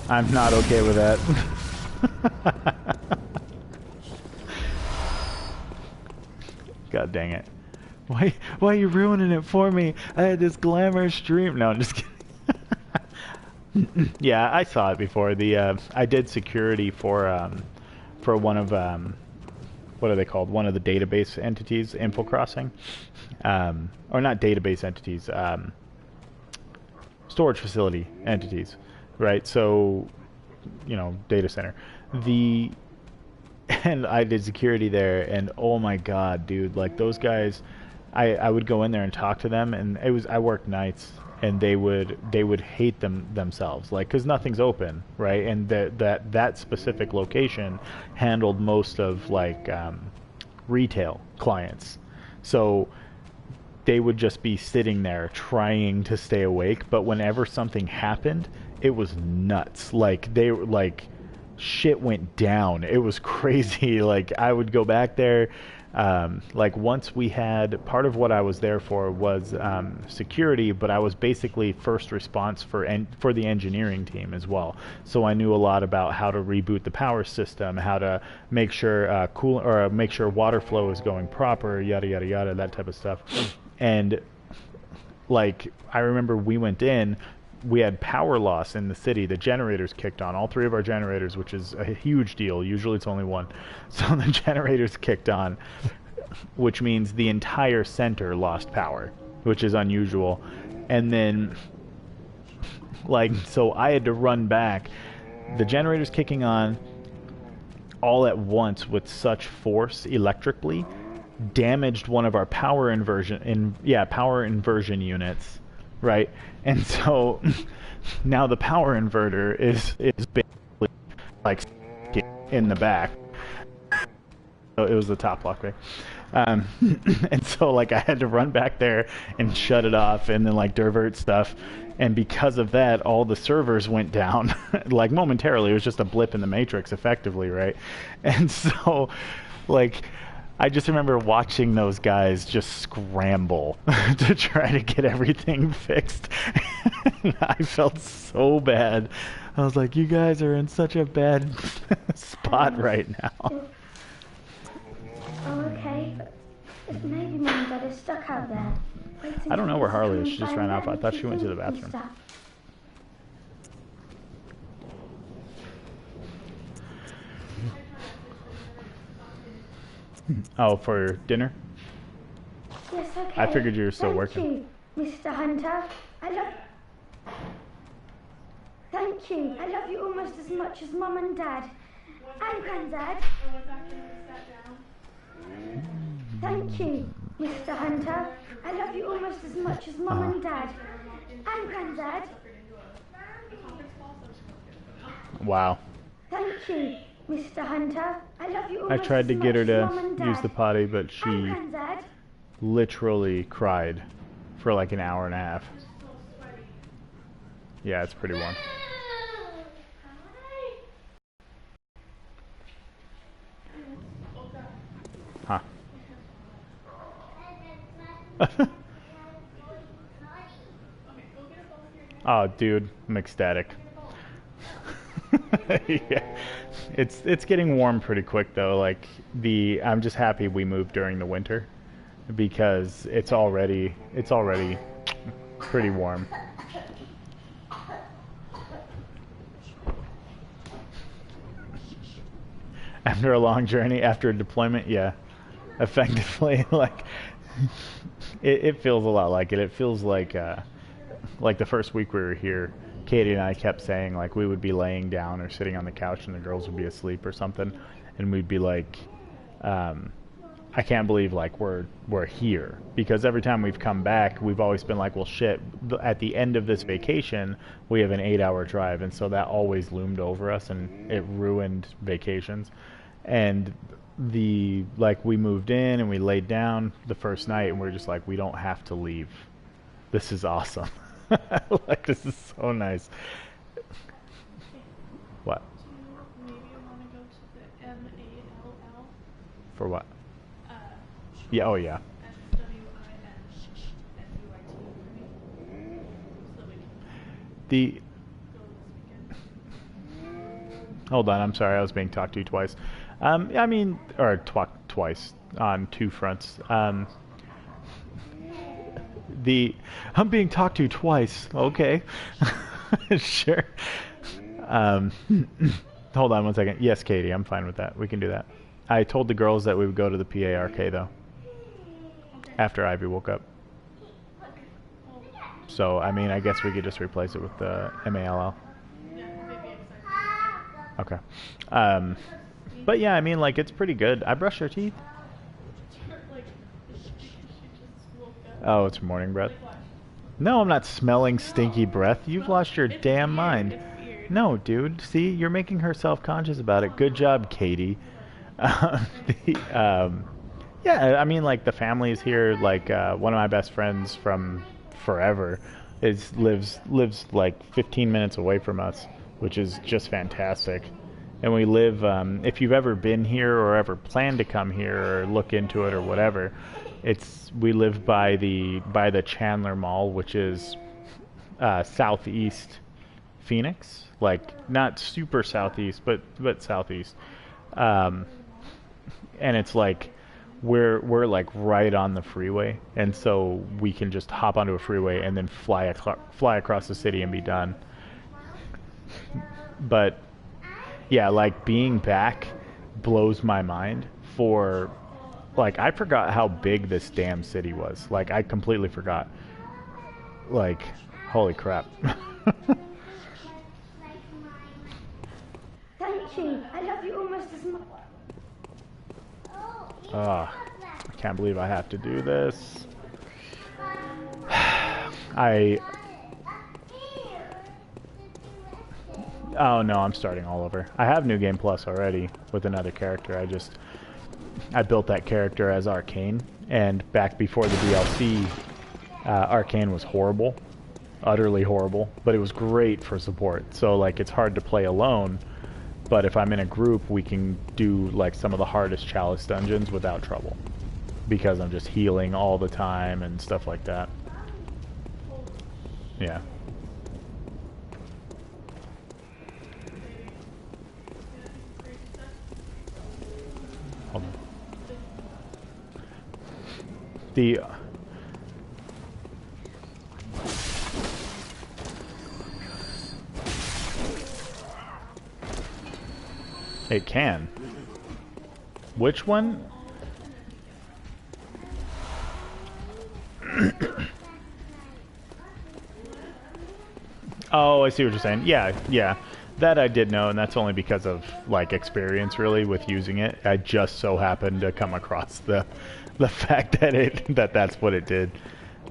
I'm not okay with that. God dang it. Why are you ruining it for me? I had this glamorous dream. No, I'm just kidding. Yeah, I saw it before. I did security for one of what are they called? One of the database entities, InfoCrossing, or not database entities, storage facility entities, right? So, you know, data center. And I did security there, and oh my god, dude, like those guys, I would go in there and talk to them, and I worked nights, and they would hate themselves, like, because nothing's open, right? And that specific location handled most of like retail clients, so they would just be sitting there trying to stay awake. But whenever something happened, it was nuts. Like shit went down. It was crazy. Like I would go back there. Like once we had, part of what I was there for was security, but I was basically first response for the engineering team as well. So I knew a lot about how to reboot the power system, how to make sure make sure water flow is going proper, yada yada yada, that type of stuff. And like I remember we went in. We had power loss in the city. The generators kicked on, all three of our generators, which is a huge deal. Usually it's only one. So the generators kicked on, which means the entire center lost power, which is unusual. And then, like, so I had to run back. The generators kicking on all at once with such force electrically damaged one of our power inversion units. right? And so now the power inverter is basically like in the back. So it was the top block, right? And so like I had to run back there and shut it off and then like divert stuff. And because of that, all the servers went down like momentarily. It was just a blip in the matrix effectively, right? And so like I just remember watching those guys just scramble to try to get everything fixed. I felt so bad. I was like, you guys are in such a bad spot right now. Oh, okay. But maybe Mum and Dad are stuck out there. I don't know where Harley is. She just ran off. I thought she went to the bathroom. Oh, for dinner? Yes, okay. I figured you were still working. Thank you, Mr. Hunter. Thank you. I love you almost as much as Mum and Dad. And Granddad. Thank you, Mr. Hunter. I love you almost as much as Mum and Dad. And Granddad. Wow. Thank you, Mr. Hunter. I love you I almost tried to as get her much as Mum to and Dad. use the potty, but she And Granddad. literally cried for like an hour and a half. Yeah, it's pretty warm. Huh. Oh, dude, I'm ecstatic. Yeah. It's getting warm pretty quick though. Like I'm just happy we moved during the winter because it's already pretty warm. After a long journey, after a deployment, yeah, effectively, like it feels a lot like it. It feels like the first week we were here, Katie and I kept saying like we would be laying down or sitting on the couch and the girls would be asleep or something, and we'd be like, I can't believe like we're here, because every time we've come back, we've always been like, well, shit. At the end of this vacation, we have an 8-hour drive, and so that always loomed over us, and it ruined vacations. And we moved in and we laid down the first night, and we're just like, we don't have to leave. This is awesome. Like, this is so nice. What? Maybe you want to go to the MALL? For what? Yeah, oh yeah. Hold on, I'm sorry, I was being talked to twice. I mean, or twice on two fronts. I'm being talked to twice. Okay, sure. Hold on one second. Yes, Katie, I'm fine with that. We can do that. I told the girls that we would go to the PARK though. After Ivy woke up. So, I mean, I guess we could just replace it with the MALL. Okay. But yeah, I mean, like, it's pretty good. I brushed her teeth. Oh, it's morning breath. No, I'm not smelling stinky breath. You've lost your damn mind. No, dude. See, you're making her self-conscious about it. Good job, Katie. Yeah, I mean, like, the family is here. Like, one of my best friends from forever lives like 15 minutes away from us, which is just fantastic. And we live, if you've ever been here or ever planned to come here or look into it or whatever, we live by the Chandler Mall, which is southeast Phoenix, like not super southeast, but southeast. And it's like we're like right on the freeway, and so we can just hop onto a freeway and then fly across the city and be done. But yeah, like being back blows my mind. For like, I forgot how big this damn city was. Like, I completely forgot. Like, holy crap. Thank you. I love you almost as much. I can't believe I have to do this. Oh no, I'm starting all over. I have New Game Plus already with another character. I built that character as Arcane, and back before the DLC, Arcane was horrible, utterly horrible, but it was great for support. So like it's hard to play alone, but if I'm in a group, we can do like some of the hardest Chalice dungeons without trouble, because I'm just healing all the time and stuff like that. Yeah. Hold on. It can. Which one? Oh, I see what you're saying. Yeah, yeah. That I did know, and that's only because of, like, experience, really, with using it. I just so happened to come across the fact that that's what it did.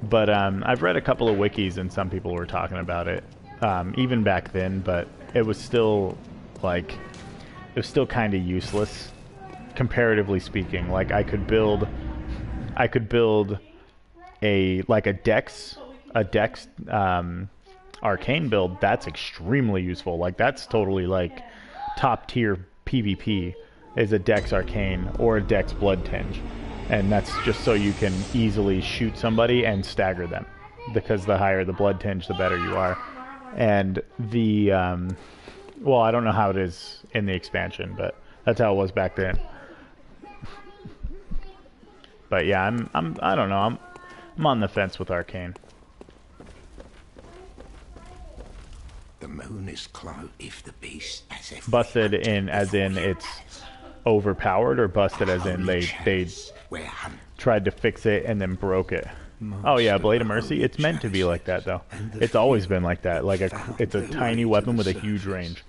But I've read a couple of wikis, and some people were talking about it, even back then, but it was still, like, it was still kind of useless, comparatively speaking. Like, I could build a Dex Arcane build. That's extremely useful. Like, that's totally like top tier PvP is a Dex Arcane or a Dex Blood Tinge, and that's just so you can easily shoot somebody and stagger them, because the higher the Blood Tinge, the better you are. And the well, I don't know how it is in the expansion, but that's how it was back then. But yeah, I don't know. I'm on the fence with Arcane. The moon is close if the beast as if busted in as in it's overpowered, or busted as in they tried to fix it and then broke it. Oh yeah, Blade of Mercy. It's meant to be like that though. It's always been like that. Like it's a tiny weapon with a huge range,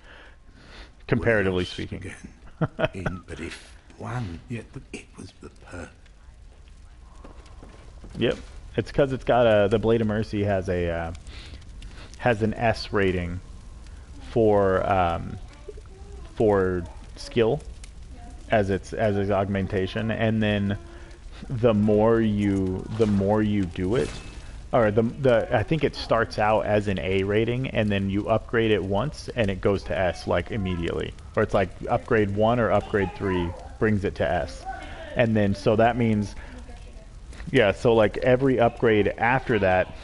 comparatively speaking. But if one, yet it was the Yep, it's because it's got the Blade of Mercy has a has an S rating for skill as its augmentation, and then the more you do it, or I think it starts out as an A rating, and then you upgrade it once and it goes to S like immediately, or it's like upgrade 1 or upgrade 3 brings it to S, and then so that means, yeah, so like every upgrade after that,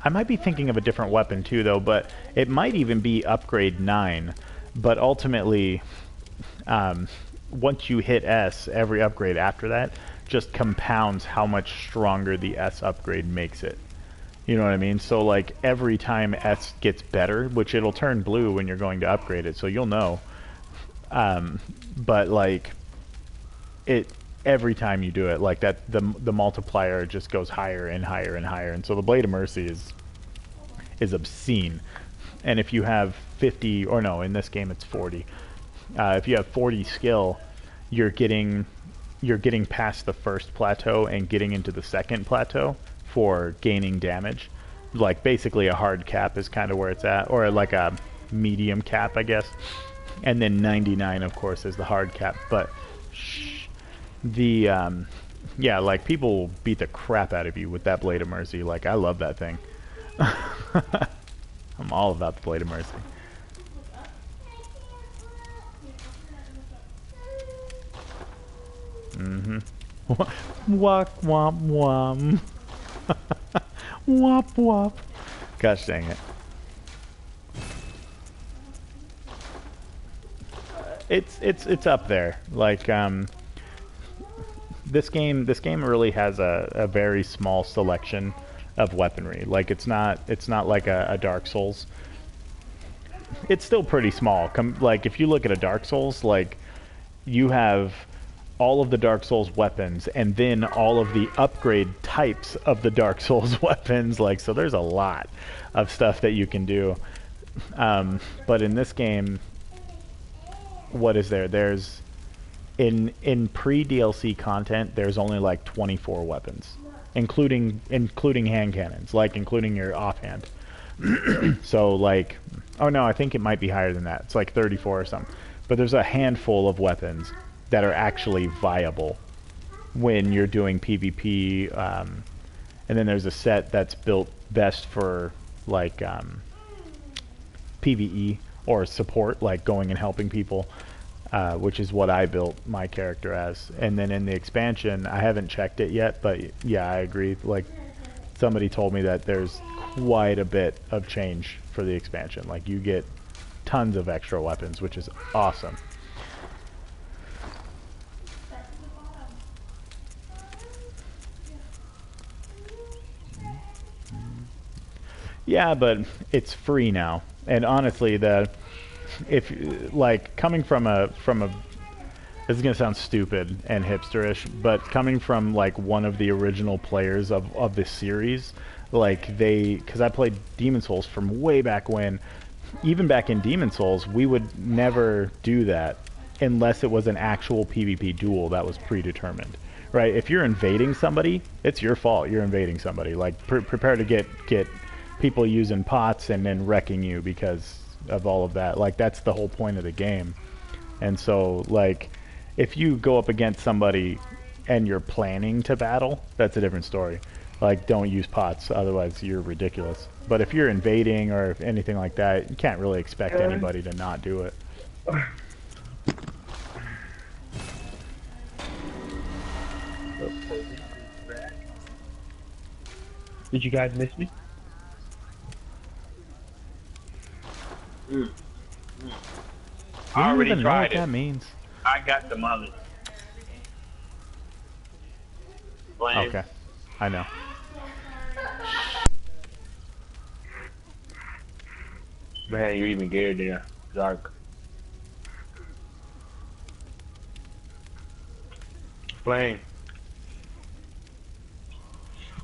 I might be thinking of a different weapon too though, but it might even be upgrade 9, but ultimately once you hit S, every upgrade after that just compounds how much stronger the S upgrade makes it. You know what I mean? So like every time S gets better, which it'll turn blue when you're going to upgrade it, so you'll know, but like it, every time you do it like that, the multiplier just goes higher and higher and higher. And so the Blade of Mercy is obscene. And if you have 50, or no, in this game it's 40, if you have 40 skill, you're getting past the first plateau and getting into the second plateau for gaining damage. Like basically a hard cap is kind of where it's at, or like a medium cap, I guess. And then 99 of course is the hard cap. But the yeah, like people beat the crap out of you with that Blade of Mercy. Like I love that thing. I'm all about the Blade of Mercy. Wop womp womp. Wop wop. Gosh dang it. It's up there. Like this game really has a very small selection of weaponry. Like it's not like a Dark Souls. It's still pretty small. Like if you look at a Dark Souls, like you have all of the Dark Souls weapons and then all of the upgrade types of the Dark Souls weapons. Like, so there's a lot of stuff that you can do. But in this game, what is there? There's in pre-DLC content, there's only like 24 weapons. including hand cannons, like including your offhand. So like, oh no, I think it might be higher than that. It's like 34 or something. But there's a handful of weapons that are actually viable when you're doing PvP, and then there's a set that's built best for like PvE or support, like going and helping people, which is what I built my character as. And then in the expansion, I haven't checked it yet, but yeah, I agree. Like, somebody told me that there's quite a bit of change for the expansion. Like, you get tons of extra weapons, which is awesome. Yeah, but it's free now. And honestly, if like coming from a this is gonna sound stupid and hipsterish, but coming from like one of the original players of this series, like because I played Demon Souls from way back when. Even back in Demon Souls, we would never do that unless it was an actual PvP duel that was predetermined, right? If you're invading somebody, it's your fault. You're invading somebody. Like prepare to get people using pots and then wrecking you because of all of that. Like, that's the whole point of the game. And so, like, if you go up against somebody and you're planning to battle, that's a different story. Like, don't use pots, otherwise you're ridiculous. But if you're invading or if anything like that, you can't really expect anybody to not do it. Did you guys miss me? I already even tried know what that means. I got the mullet. Okay, I know. Man, you're even gayer there. Dark. Flame.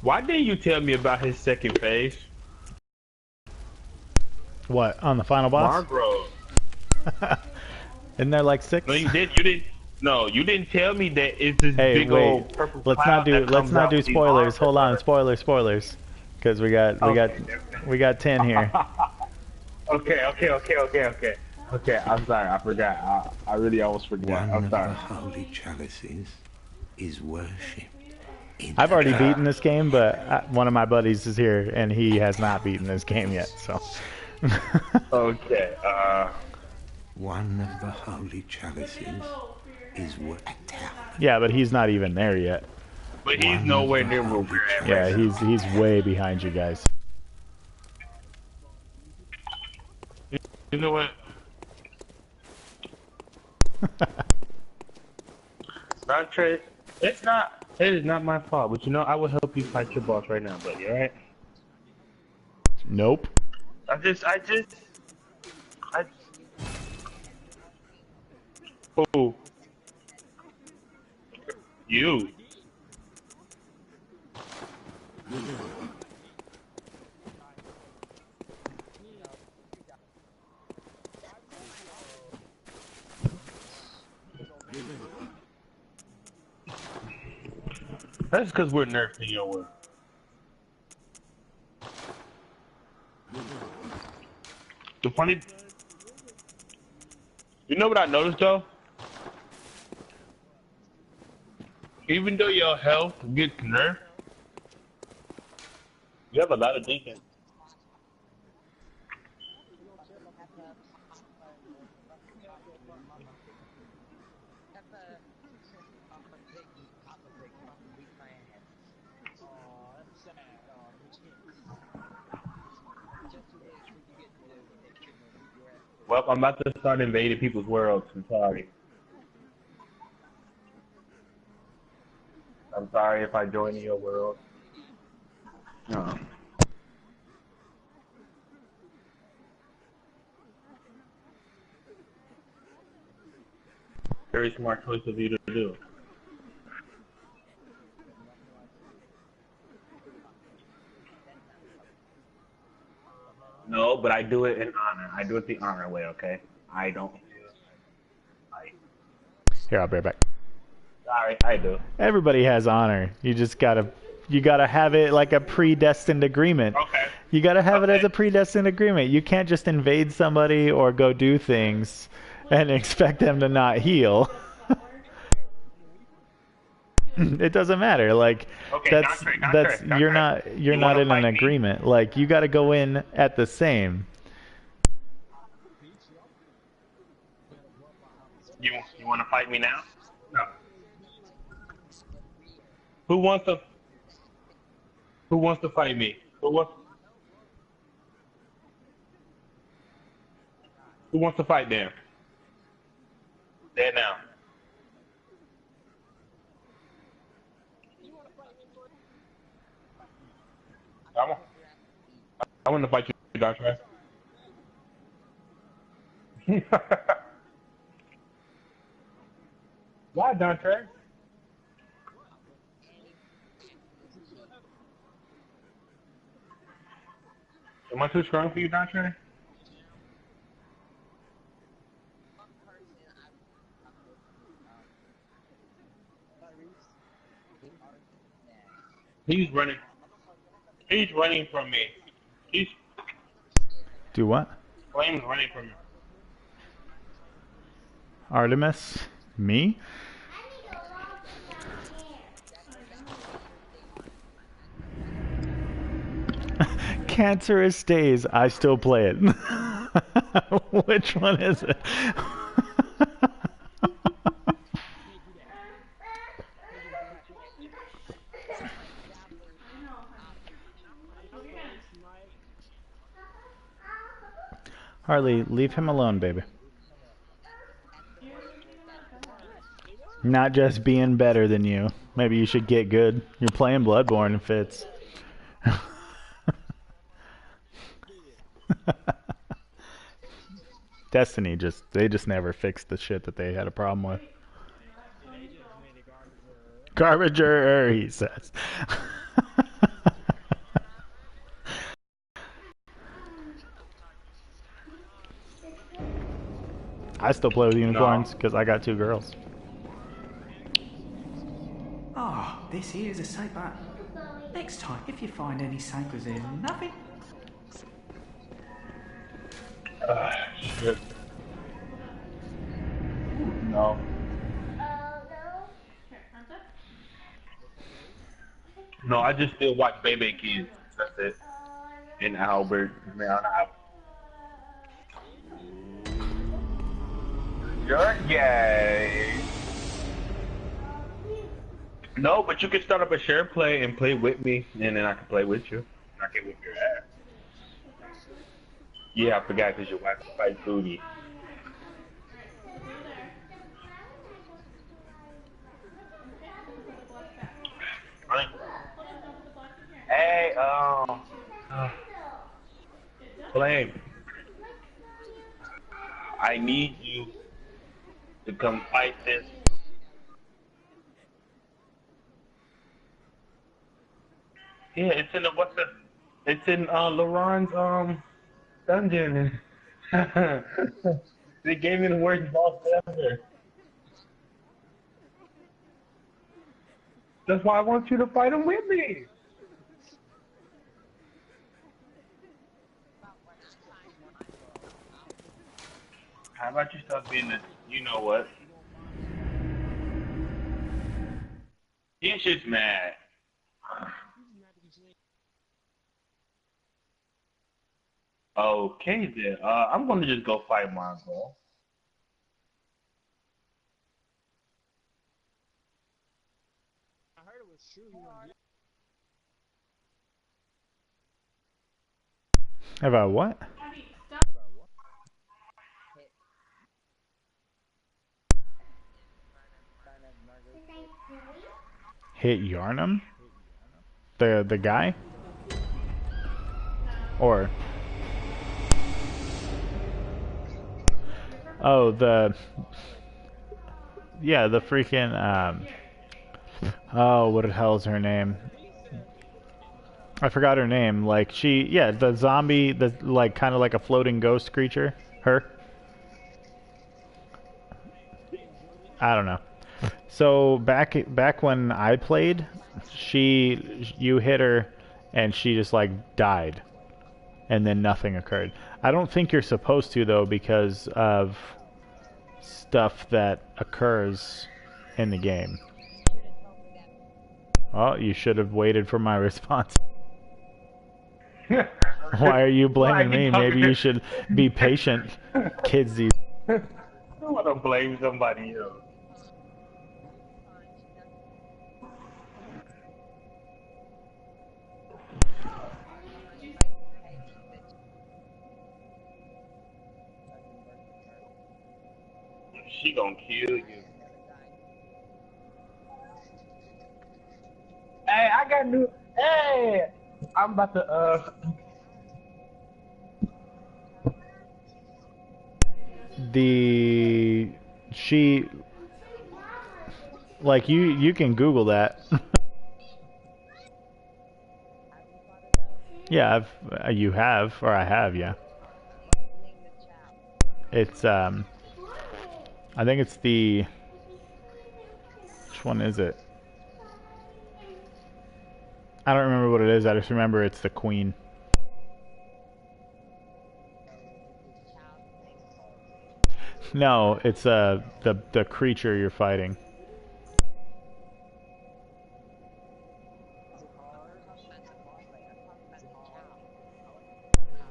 Why didn't you tell me about his second phase? What, on the final boss? Margrove. Isn't there like 6? No, you didn't. No, you didn't tell me that it's this big old purple let's cloud not do spoilers. Hold on, spoilers, because we got 10 here. Okay. I'm sorry, I forgot. I really almost forgot. I'm sorry. One of the holy chalices is worshipped. I've already beaten this game, but one of my buddies is here, and he has not beaten this game yet. So. Okay. One of the holy chalices is yeah, but he's not even there yet. But he's nowhere near where we're at. Yeah, he's way behind you guys. You know what? Trey, it is not my fault, but you know, I will help you fight your boss right now, buddy, alright? Nope. Oh. You. That's because we're nerfing your work. The funny... You know what I noticed, though? Even though your health gets nerfed, you have a lot of defense. Well, I'm about to start invading people's worlds. I'm sorry. I'm sorry if I join your world. No. Very smart choice of you to do. No, but I do it in honor. I do it the honor way, okay? I don't. Here, I'll be right back. Sorry, I do. Everybody has honor. You just gotta You gotta have it like a predestined agreement. Okay. You gotta have it as a predestined agreement. You can't just invade somebody or go do things and expect them to not heal. It doesn't matter. Like that's you're not in an agreement. Like you gotta go in at the same. You want to fight me now? No. Who wants to fight me? Who wants to fight there? There now. I want to fight you, Doctor. Why, Dante? Am I too strong for you, Dante? He's running. He's running from me. He's. Do what? Flame's running from me. Artemis? Me? Cancerous Days. I still play it. Which one is it? Harley, leave him alone, baby. Not just being better than you. Maybe you should get good. You're playing Bloodborne, Fitz. Destiny they just never fixed the shit that they had a problem with. Garbager, he says. I still play with unicorns because I got 2 girls. Ah, this here is a safe bat. Next time, if you find any sabres in, nothing. Shit. No. No, I just still watch Baby Kids. That's it. And Albert. You're gay. No, but you can start up a share play and play with me, and then I can play with you. I can whip your ass. Yeah, I forgot because your wife fight booty. Hey, Flame. I need you to come fight this. Yeah, it's in it's in Laron's dungeon. They gave me the worst boss ever. That's why I want you to fight him with me. How about you stop being the, you know what? He's just mad. Okay then, I'm gonna just go fight Mongo. I heard it was true. About what? Hit Yarnum? The guy? Or oh, the freaking oh, what the hell's her name? I forgot her name. Like the zombie, the like kind of like a floating ghost creature. Her? I don't know. So back when I played, you hit her, and she just like died, and then nothing occurred. I don't think you're supposed to though because of stuff that occurs in the game. Oh, you should have waited for my response. Why are you blaming me? Maybe you should be patient, kids. These. I don't want to blame somebody else. She gonna kill you. Hey, I got new. Hey, I'm about to She like you can Google that. Yeah, you have, or I have, yeah. It's I think it's the, which one is it? I don't remember what it is. I just remember it's the queen. No, it's the creature you're fighting.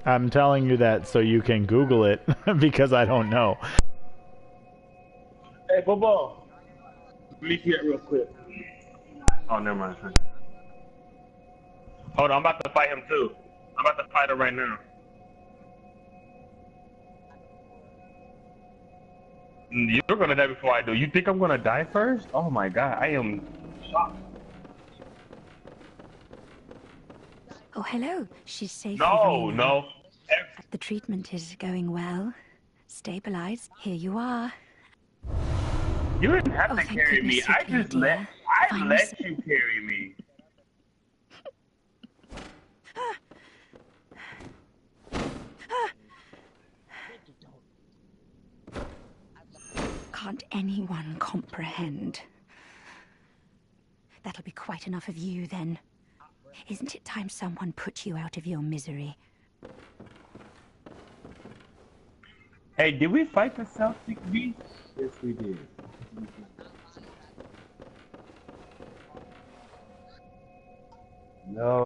I'm telling you that so you can Google it because I don't know. Hey, Bobo. Meet here real quick. Oh, never mind. Hold on, I'm about to fight him too. I'm about to fight him right now. You're gonna die before I do. You think I'm gonna die first? Oh my god, I am shocked. Oh, hello. She's safe. No. The treatment is going well. Stabilized. Here you are. You didn't have to thank carry me. goodness I you just did, let dear. I let you carry me. Can't anyone comprehend? That'll be quite enough of you, then. Isn't it time someone put you out of your misery? Hey, did we fight the Celtic beast? Yes, we did. No.